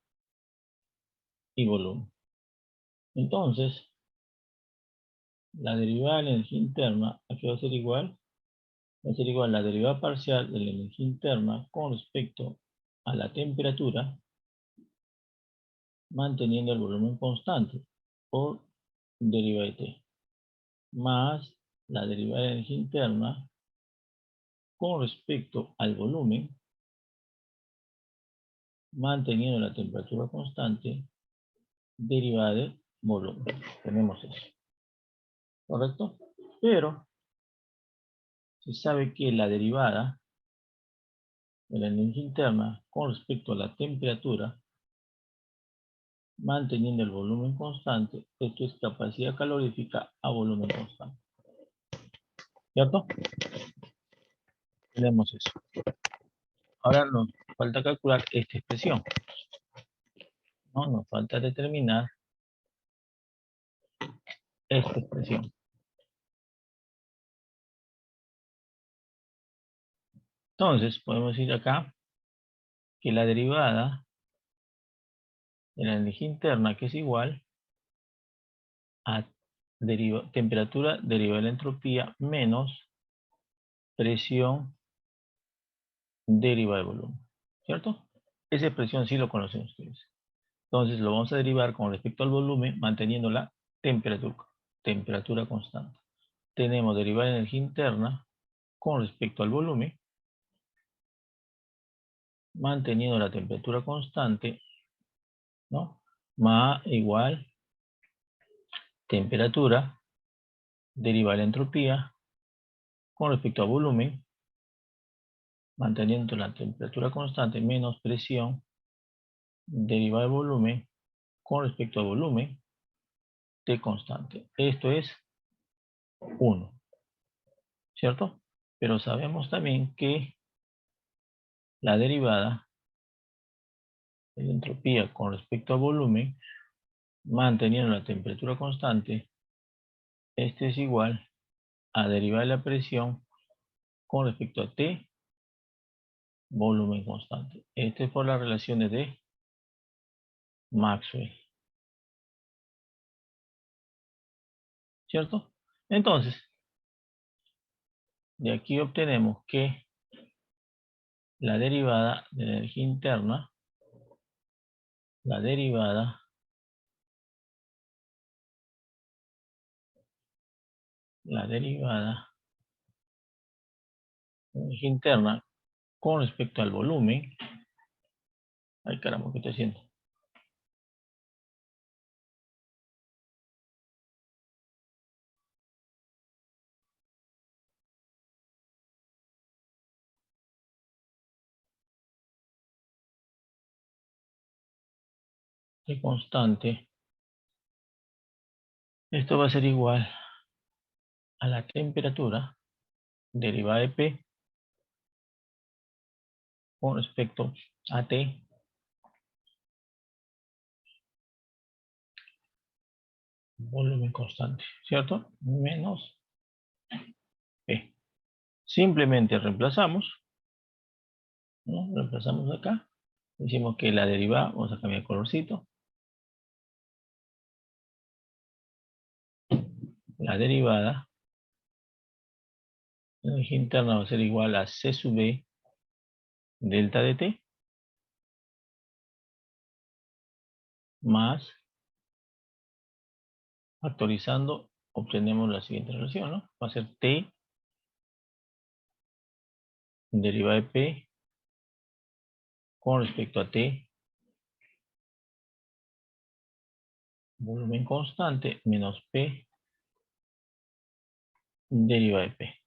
y volumen. Entonces, la derivada de la energía interna, aquí va a ser igual. Va a ser igual a la derivada parcial de la energía interna con respecto a la temperatura, manteniendo el volumen constante, por derivada de T, más la derivada de la energía interna con respecto al volumen, manteniendo la temperatura constante, derivada de volumen. Tenemos eso, ¿correcto? Pero se sabe que la derivada de la energía interna con respecto a la temperatura, manteniendo el volumen constante, esto es capacidad calorífica a volumen constante. ¿Cierto? Tenemos eso. Ahora nos falta calcular esta expresión, ¿no? Nos falta determinar esta expresión. Entonces, podemos ir acá que la derivada de la energía interna, que es igual a temperatura derivada de la entropía menos presión derivada de volumen. ¿Cierto? Esa expresión sí lo conocen ustedes. Entonces lo vamos a derivar con respecto al volumen manteniendo la temperatura constante. Tenemos derivada de energía interna con respecto al volumen manteniendo la temperatura constante, ¿no? Más igual temperatura derivada de la entropía con respecto a volumen manteniendo la temperatura constante menos presión derivada de volumen con respecto a volumen T constante. Esto es 1, ¿cierto? Pero sabemos también que la derivada de la entropía con respecto a volumen, manteniendo la temperatura constante, este es igual a derivada de la presión con respecto a T, volumen constante. Este es por las relaciones de Maxwell. ¿Cierto? Entonces, de aquí obtenemos que la derivada de la energía interna, la derivada de la energía interna con respecto al volumen. Ay, caramba, ¿qué estoy haciendo? De constante. Esto va a ser igual a la temperatura derivada de P con respecto a T volumen constante, ¿cierto? Menos P. Simplemente reemplazamos, ¿no? Reemplazamos acá. Decimos que la derivada, vamos a cambiar el colorcito. La derivada de la energía interna va a ser igual a C sub B delta de T más, factorizando, obtenemos la siguiente relación, ¿no? Va a ser T derivada de P con respecto a T volumen constante menos P derivada de P.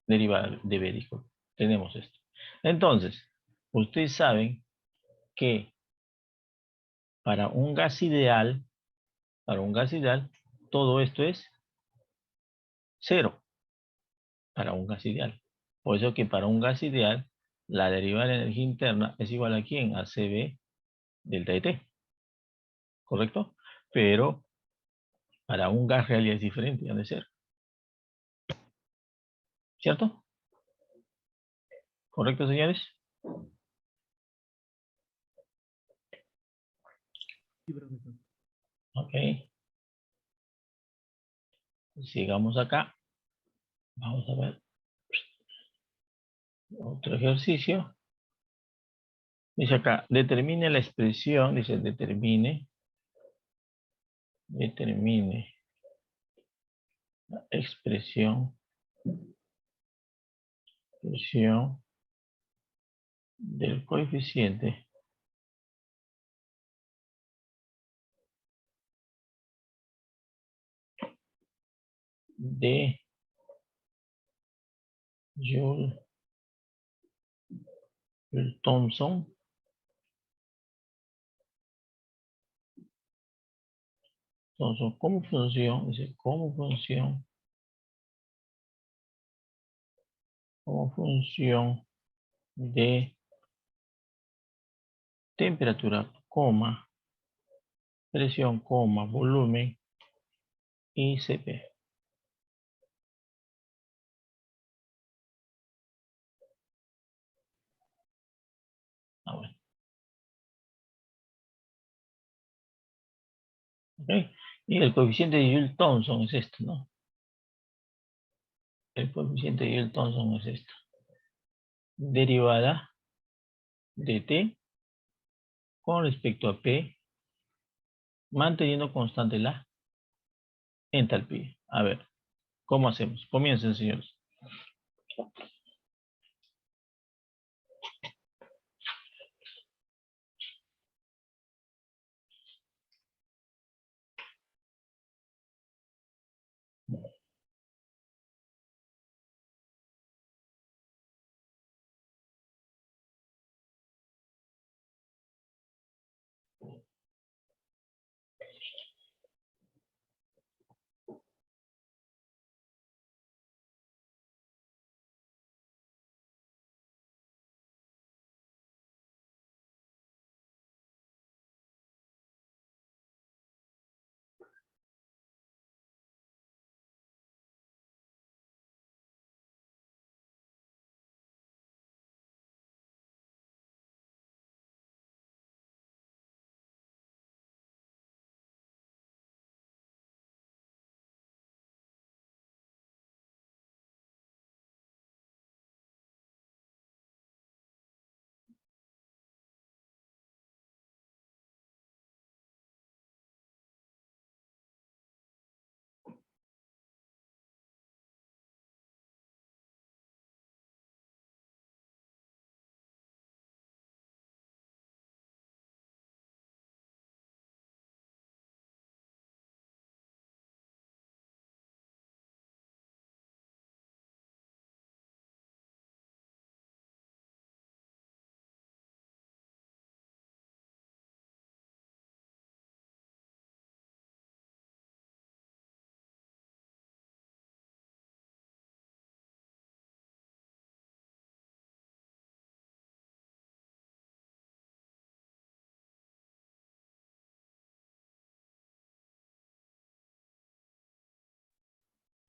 Derivada de B, disculpe. Tenemos esto. Entonces, ustedes saben que para un gas ideal, todo esto es 0 para un gas ideal. Por eso que para un gas ideal, la derivada de la energía interna es igual a ¿quién? A CB delta de T. ¿Correcto? pero para un gas real ya es diferente, ha de ser. ¿Cierto? ¿Correcto, señores? Sí, profesor. Ok. Sigamos acá. Vamos a ver otro ejercicio. Dice acá, determine la expresión, dice determine la expresión del coeficiente de Joule-Thomson como función, dice como función de temperatura, presión, volumen y Cp. Ah, bueno. ¿Ok? Y el coeficiente de Joule-Thomson es esto, ¿no? El coeficiente de Joule-Thomson es esto. Derivada de T con respecto a P, manteniendo constante la entalpía. A ver, ¿cómo hacemos? Comiencen, señores.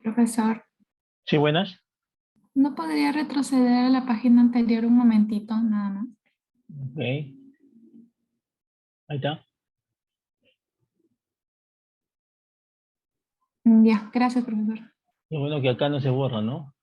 Profesor, Sí, buenas. ¿no podría retroceder a la página anterior un momentito, nada más? Ok. Ahí está. Ya, gracias, profesor. Lo bueno que acá no se borra, ¿no?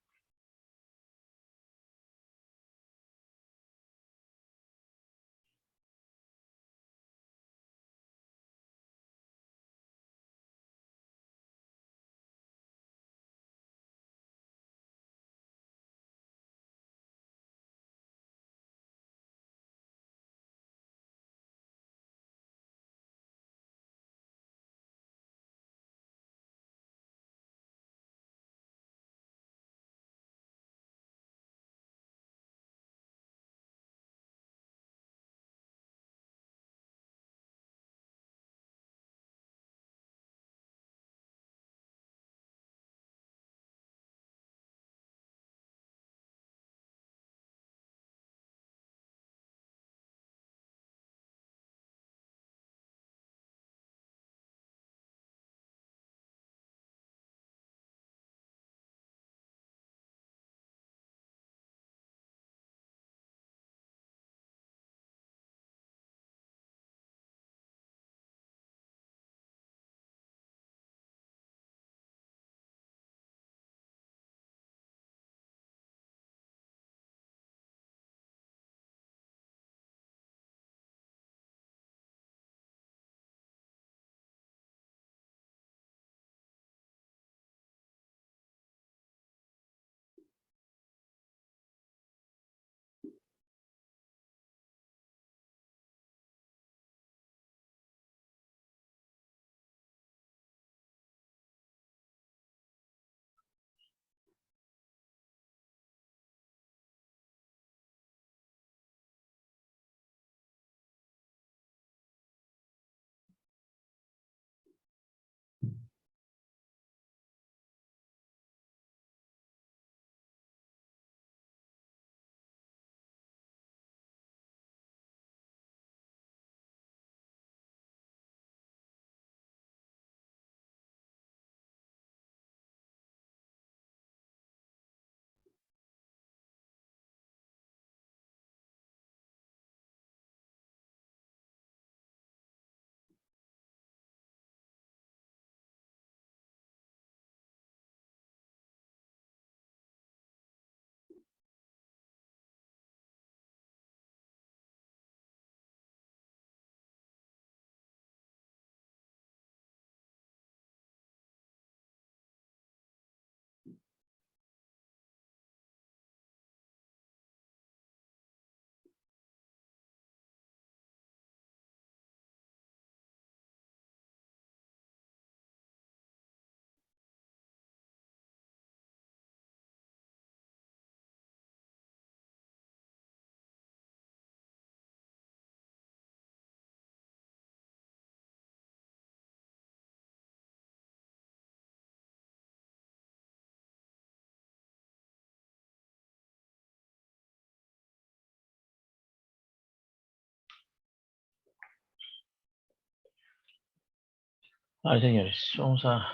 A ver, señores, vamos a...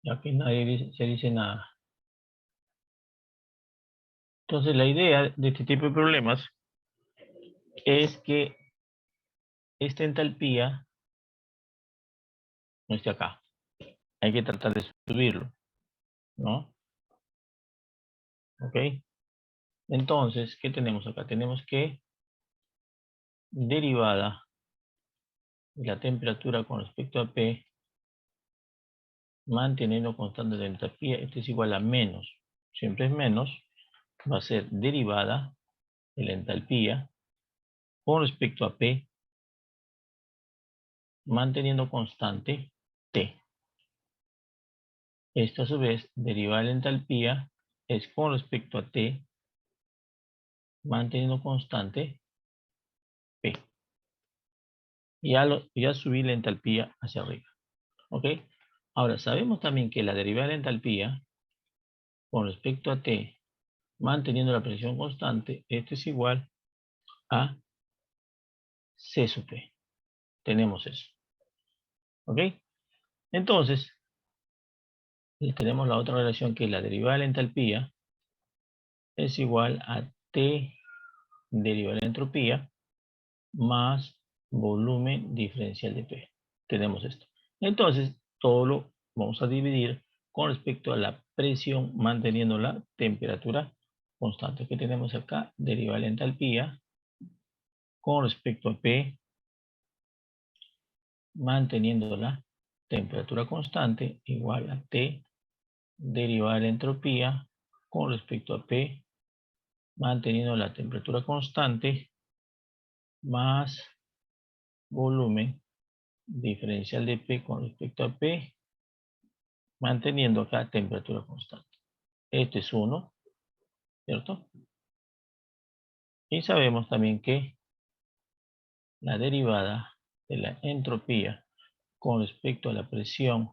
Ya que nadie se dice nada. Entonces, la idea de este tipo de problemas es que esta entalpía no esté acá. Hay que tratar de subirlo, ¿no? ¿Ok? Entonces, ¿qué tenemos acá? Tenemos que derivada de la temperatura con respecto a P, manteniendo constante la entalpía, esto es igual a menos. Siempre es menos, va a ser derivada de la entalpía con respecto a P, manteniendo constante T. Esta a su vez, derivada de la entalpía, es con respecto a T, manteniendo constante P. Ya subí la entalpía hacia arriba. ¿Ok? Ahora, sabemos también que la derivada de la entalpía con respecto a T, manteniendo la presión constante, esto es igual a C sub P. Tenemos eso. ¿Ok? Entonces, tenemos la otra relación que es la derivada de la entalpía es igual a T derivada de la entropía más volumen diferencial de P. Tenemos esto. Entonces, todo lo vamos a dividir con respecto a la presión manteniendo la temperatura constante que tenemos acá, derivada de la entalpía con respecto a P manteniendo la temperatura constante igual a T derivada de la entropía con respecto a P manteniendo la temperatura constante más volumen diferencial de P con respecto a P manteniendo acá temperatura constante. Este es 1, ¿cierto? Y sabemos también que la derivada de la entropía con respecto a la presión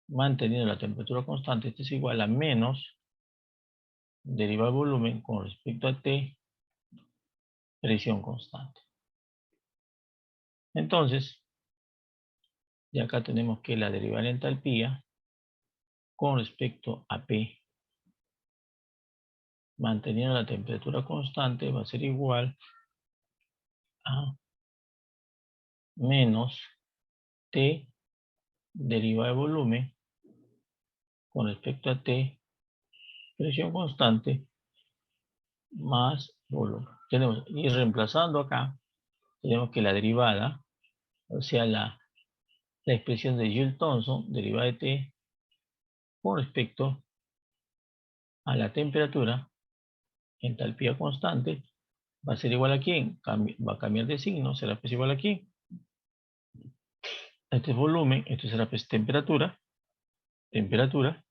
manteniendo la temperatura constante, este es igual a menos derivada del volumen con respecto a T, presión constante. Entonces, de acá tenemos que la derivada de la entalpía con respecto a P, manteniendo la temperatura constante, va a ser igual a menos T derivada de volumen con respecto a T, presión constante, más volumen. Tenemos, y reemplazando acá, tenemos que la derivada, o sea, la expresión de Joule-Thomson, derivada de T, con respecto a la temperatura, entalpía constante, va a ser igual a quién, va a cambiar de signo, será pues igual a quién. Este es volumen, esto será pues temperatura, derivada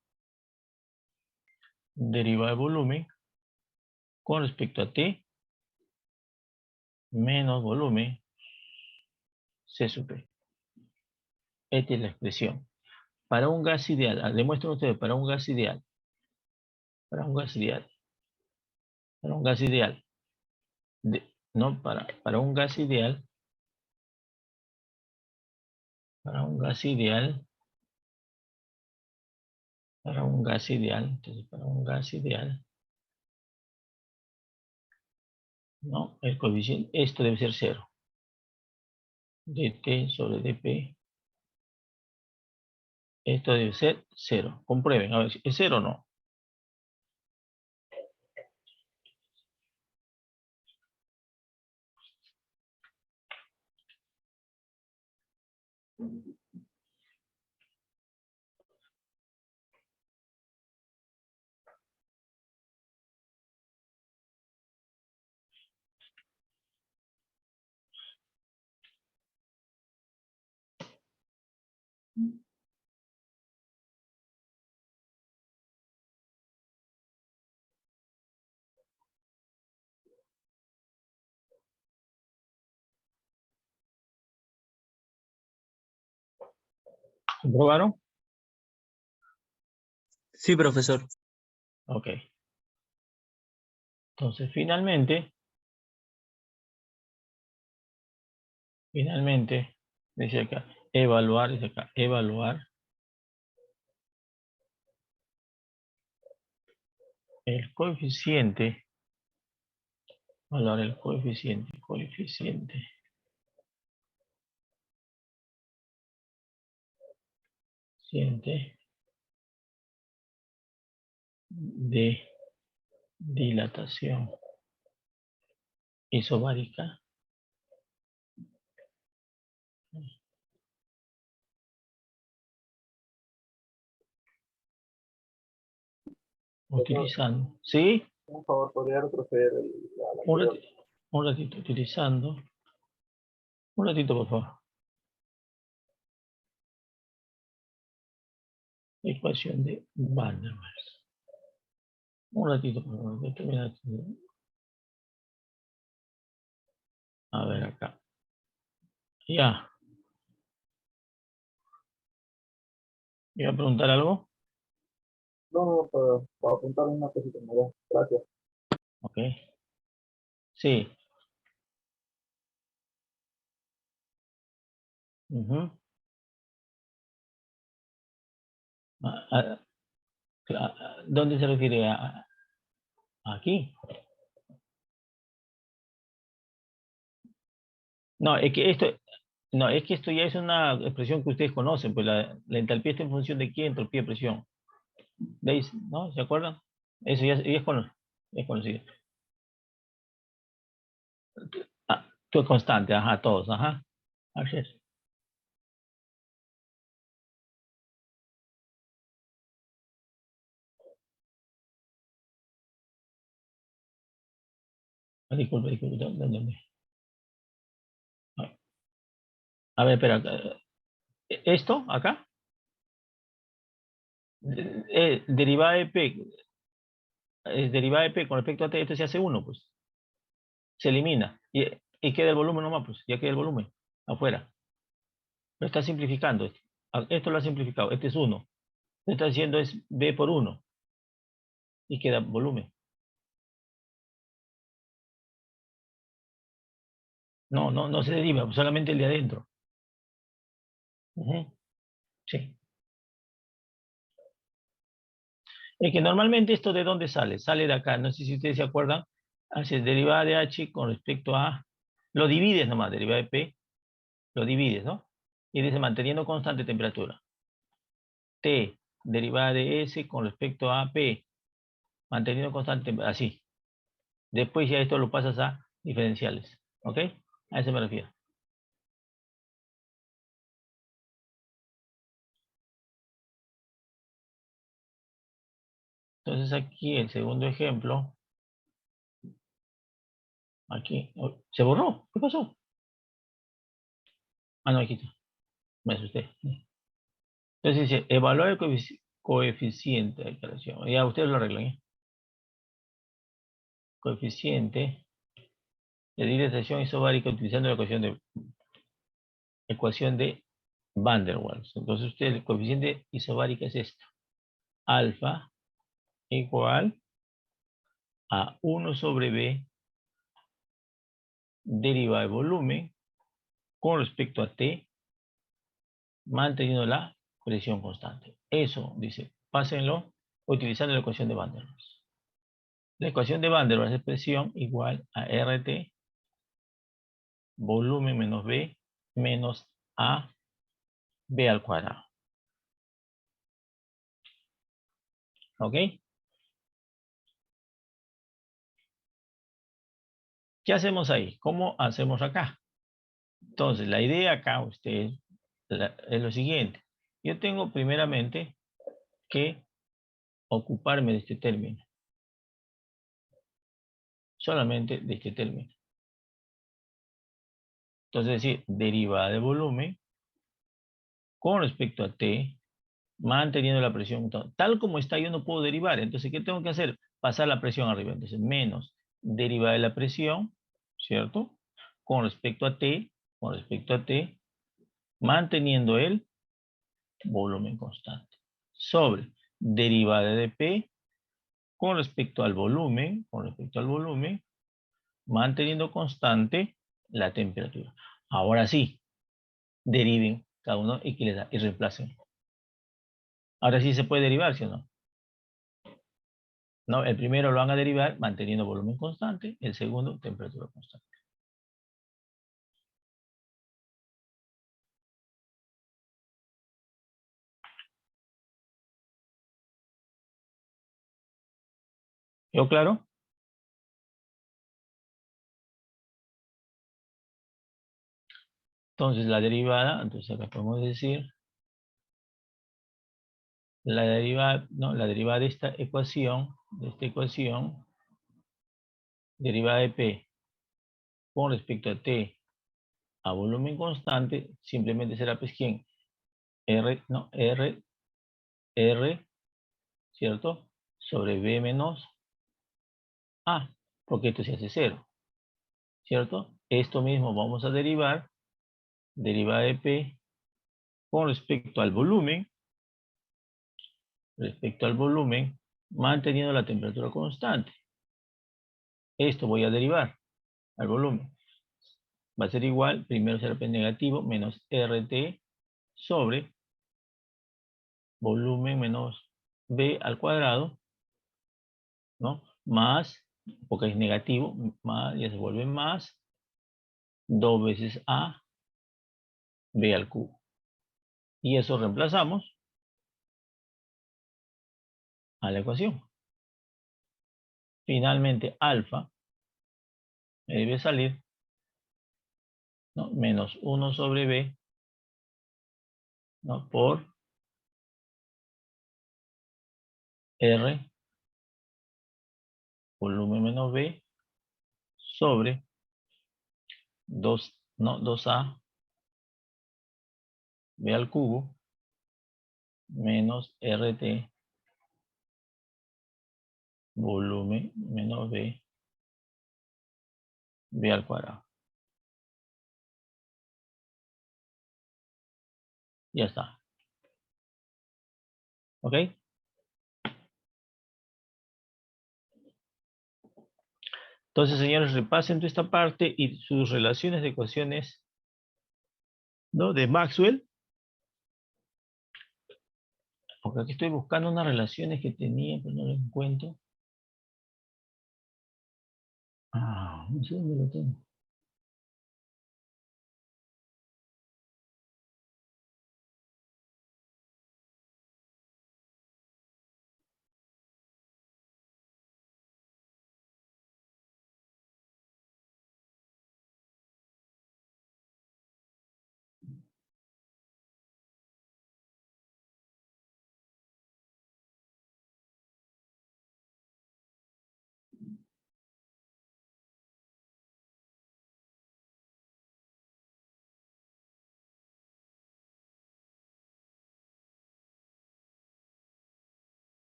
de volumen, con respecto a T, menos volumen, C sub P. Esta es la expresión. Para un gas ideal, demuestren ustedes, para un gas ideal, para un gas ideal, no, para un gas ideal, entonces para un gas ideal, no, el coeficiente, esto debe ser 0. dt sobre dp, esto debe ser 0. Comprueben, a ver si es 0 o no. ¿Comprobaron? Sí, profesor. Ok. Entonces, finalmente, dice acá, evaluar, dice acá, evaluar el coeficiente, evaluar el coeficiente de dilatación isobárica utilizando, ¿sí? Por favor, podría retroceder Un ratito, utilizando, un ratito por favor. Ecuación de Van der Waals. Un ratito por favor, voy a terminar. A ver acá. Ya. ¿Me iba a preguntar algo? No, para apuntar una cosita, ¿no? Gracias. Ok. Sí. Ujú. ¿Dónde se refiere? ¿Aquí? No, es que esto ya es una expresión que ustedes conocen, pues la entalpía está en función de qué, entropía de presión. ¿Veis? ¿No? ¿Se acuerdan? Eso ya es conocido. Tú es constante, ajá, todos, ajá. Así es. Disculpe, ¿dónde? A ver, espera. ¿Esto acá? Derivada de P. Derivada de P con respecto a T, esto se hace 1, pues. Se elimina. Y queda el volumen nomás, pues. Ya queda el volumen afuera. Lo está simplificando. Esto lo ha simplificado. Este es 1. Lo que está haciendo es B por 1. Y queda volumen. No se deriva, solamente el de adentro. Sí. Es que normalmente esto de dónde sale, sale de acá. No sé si ustedes se acuerdan. Haces derivada de H con respecto a, lo divides nomás, derivada de P, lo divides, ¿no? Y dice manteniendo constante temperatura. T, derivada de S con respecto a P, manteniendo constante temperatura, así. Después ya esto lo pasas a diferenciales, ¿ok? A eso me refiero. Entonces aquí el segundo ejemplo, aquí, ¿se borró? ¿Qué pasó? Ah, no, aquí está. Me asusté. Entonces dice, evaluar el coeficiente de alteración. Ya ustedes lo arreglan, ¿eh? Coeficiente de dilatación isobárica utilizando la ecuación de Van der Waals. Entonces ustedes, el coeficiente isobárica es esto. Alfa igual a 1 sobre B derivada de volumen con respecto a T manteniendo la presión constante. Eso, dice, pásenlo utilizando la ecuación de Van der Waals. La ecuación de Van der Waals es presión igual a RT volumen menos B menos A B al cuadrado. ¿Ok? ¿Qué hacemos ahí? ¿Cómo hacemos acá? Entonces, la idea acá, ustedes, es lo siguiente. Yo tengo primeramente que ocuparme de este término. Solamente de este término. Entonces, es decir, derivada de volumen con respecto a T, manteniendo la presión. Tal como está, yo no puedo derivar. Entonces, ¿qué tengo que hacer? Pasar la presión arriba. Entonces, menos derivada de la presión, ¿cierto? Con respecto a T, manteniendo el volumen constante. Sobre derivada de P con respecto al volumen, manteniendo constante la temperatura. Ahora sí, deriven cada uno y que les da y reemplacen. Ahora sí se puede derivar, ¿sí o no? No, el primero lo van a derivar manteniendo volumen constante, el segundo temperatura constante. ¿Quedó claro? Entonces la derivada, entonces acá podemos decir la derivada de esta ecuación, derivada de P con respecto a T a volumen constante, simplemente será pues ¿quién? R, ¿cierto? Sobre B menos A, porque esto se hace cero, ¿cierto? Esto mismo vamos a derivar, derivada de P con respecto al volumen, manteniendo la temperatura constante. Esto voy a derivar al volumen. Va a ser igual, primero será P negativo menos RT sobre volumen menos B al cuadrado, ¿no? Más, porque es negativo, más, ya se vuelve más, 2 veces A, B al cubo. Y eso reemplazamos a la ecuación. Finalmente, alfa me debe salir, ¿no? Menos 1 sobre B, ¿no? Por R, volumen menos B, sobre 2, ¿no? 2A, B al cubo, menos RT, volumen menos B, B al cuadrado. Ya está. ¿Ok? Entonces, señores, repasen toda esta parte y sus relaciones de ecuaciones, ¿no? De Maxwell. Porque aquí estoy buscando unas relaciones que tenía, pero no las encuentro. Ah, no sé dónde lo tengo.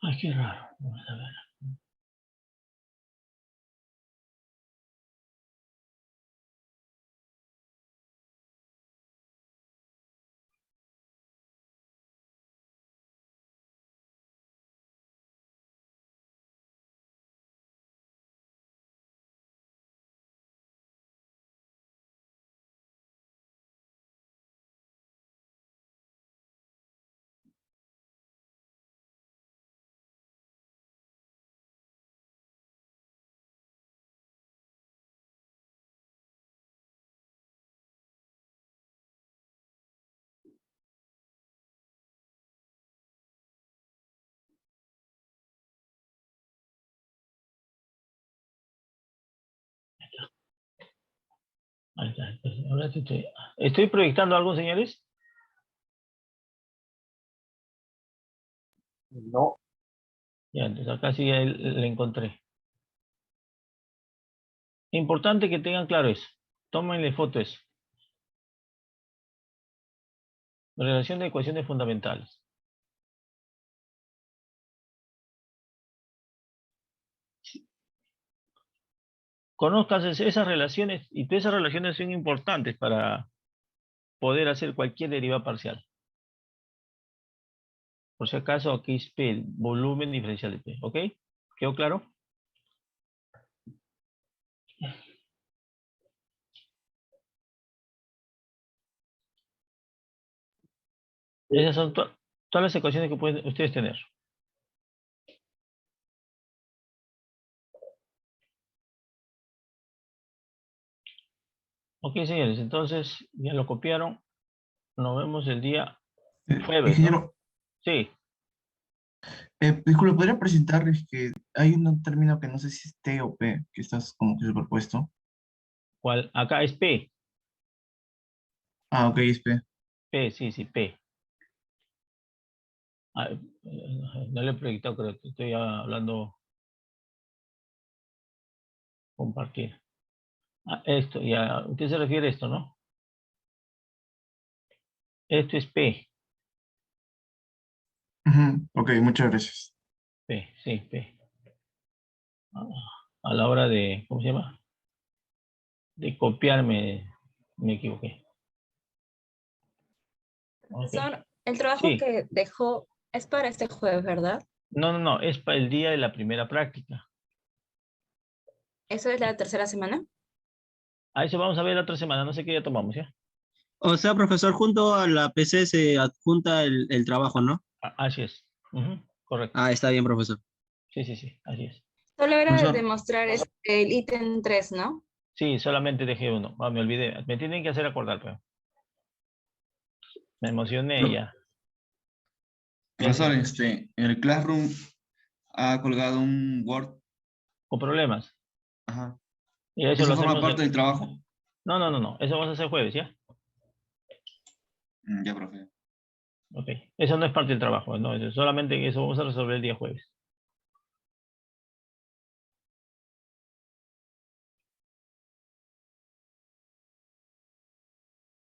Ay, qué raro. Vamos a ver. Ahí está. Ahora sí ¿Estoy proyectando algo, señores? No. Ya, entonces acá sí ya le encontré. Importante que tengan claro eso. Tómenle foto eso. Relación de ecuaciones fundamentales. Conozcas esas relaciones y todas esas relaciones son importantes para poder hacer cualquier deriva parcial. Por si acaso aquí es P, volumen diferencial de P. ¿Ok? ¿Quedó claro? Esas son todas las ecuaciones que pueden ustedes tener. Ok, señores, entonces ya lo copiaron. Nos vemos el día jueves, ¿no? Ingeniero, Sí, disculpe, ¿podría presentarles que hay un término que no sé si es T o P, que estás como que superpuesto? ¿cuál? Acá es P. Ah, ok, es P. P, sí, sí, P. Ah, no le he proyectado, creo que estoy hablando compartir. Ah, esto, ya, usted se refiere a esto, ¿no? Esto es P. Ujú, ok, muchas gracias. P, sí, P. Ah, a la hora de, ¿cómo se llama? De copiarme, me equivoqué. Ok. Profesor, el trabajo Sí, que dejó es para este jueves, ¿verdad? no, es para el día de la primera práctica. ¿Eso es la tercera semana? A eso vamos a ver la otra semana, no sé qué día tomamos, ¿ya? O sea, profesor, junto a la PC se adjunta el trabajo, ¿no? Así es. Ujú, correcto. Ah, está bien, profesor. Sí, así es. Solo era de Profesor, demostrar el ítem 3, ¿no? Sí, solamente dejé uno. Ah, me olvidé. Me tienen que hacer acordar, pero me emocioné pro- ya. Ya, profesor, señor. en el Classroom ha colgado un Word. Con problemas. Ajá. Y eso lo ¿Eso forma hacemos. parte del trabajo? No. Eso vamos a hacer jueves, ¿ya? Ya, profe. Ok. Eso no es parte del trabajo, no. Solamente eso vamos a resolver el día jueves.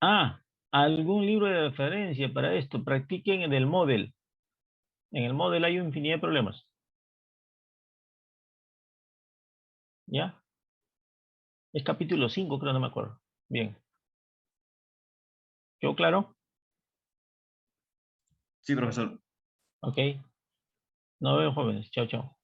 Ah, algún libro de referencia para esto. Practiquen en el Model. En el Model hay infinidad de problemas. ¿Ya? Es capítulo 5, creo, no me acuerdo. Bien. ¿Quedó claro? Sí, profesor. Ok. Nos vemos, jóvenes. Chao, chao.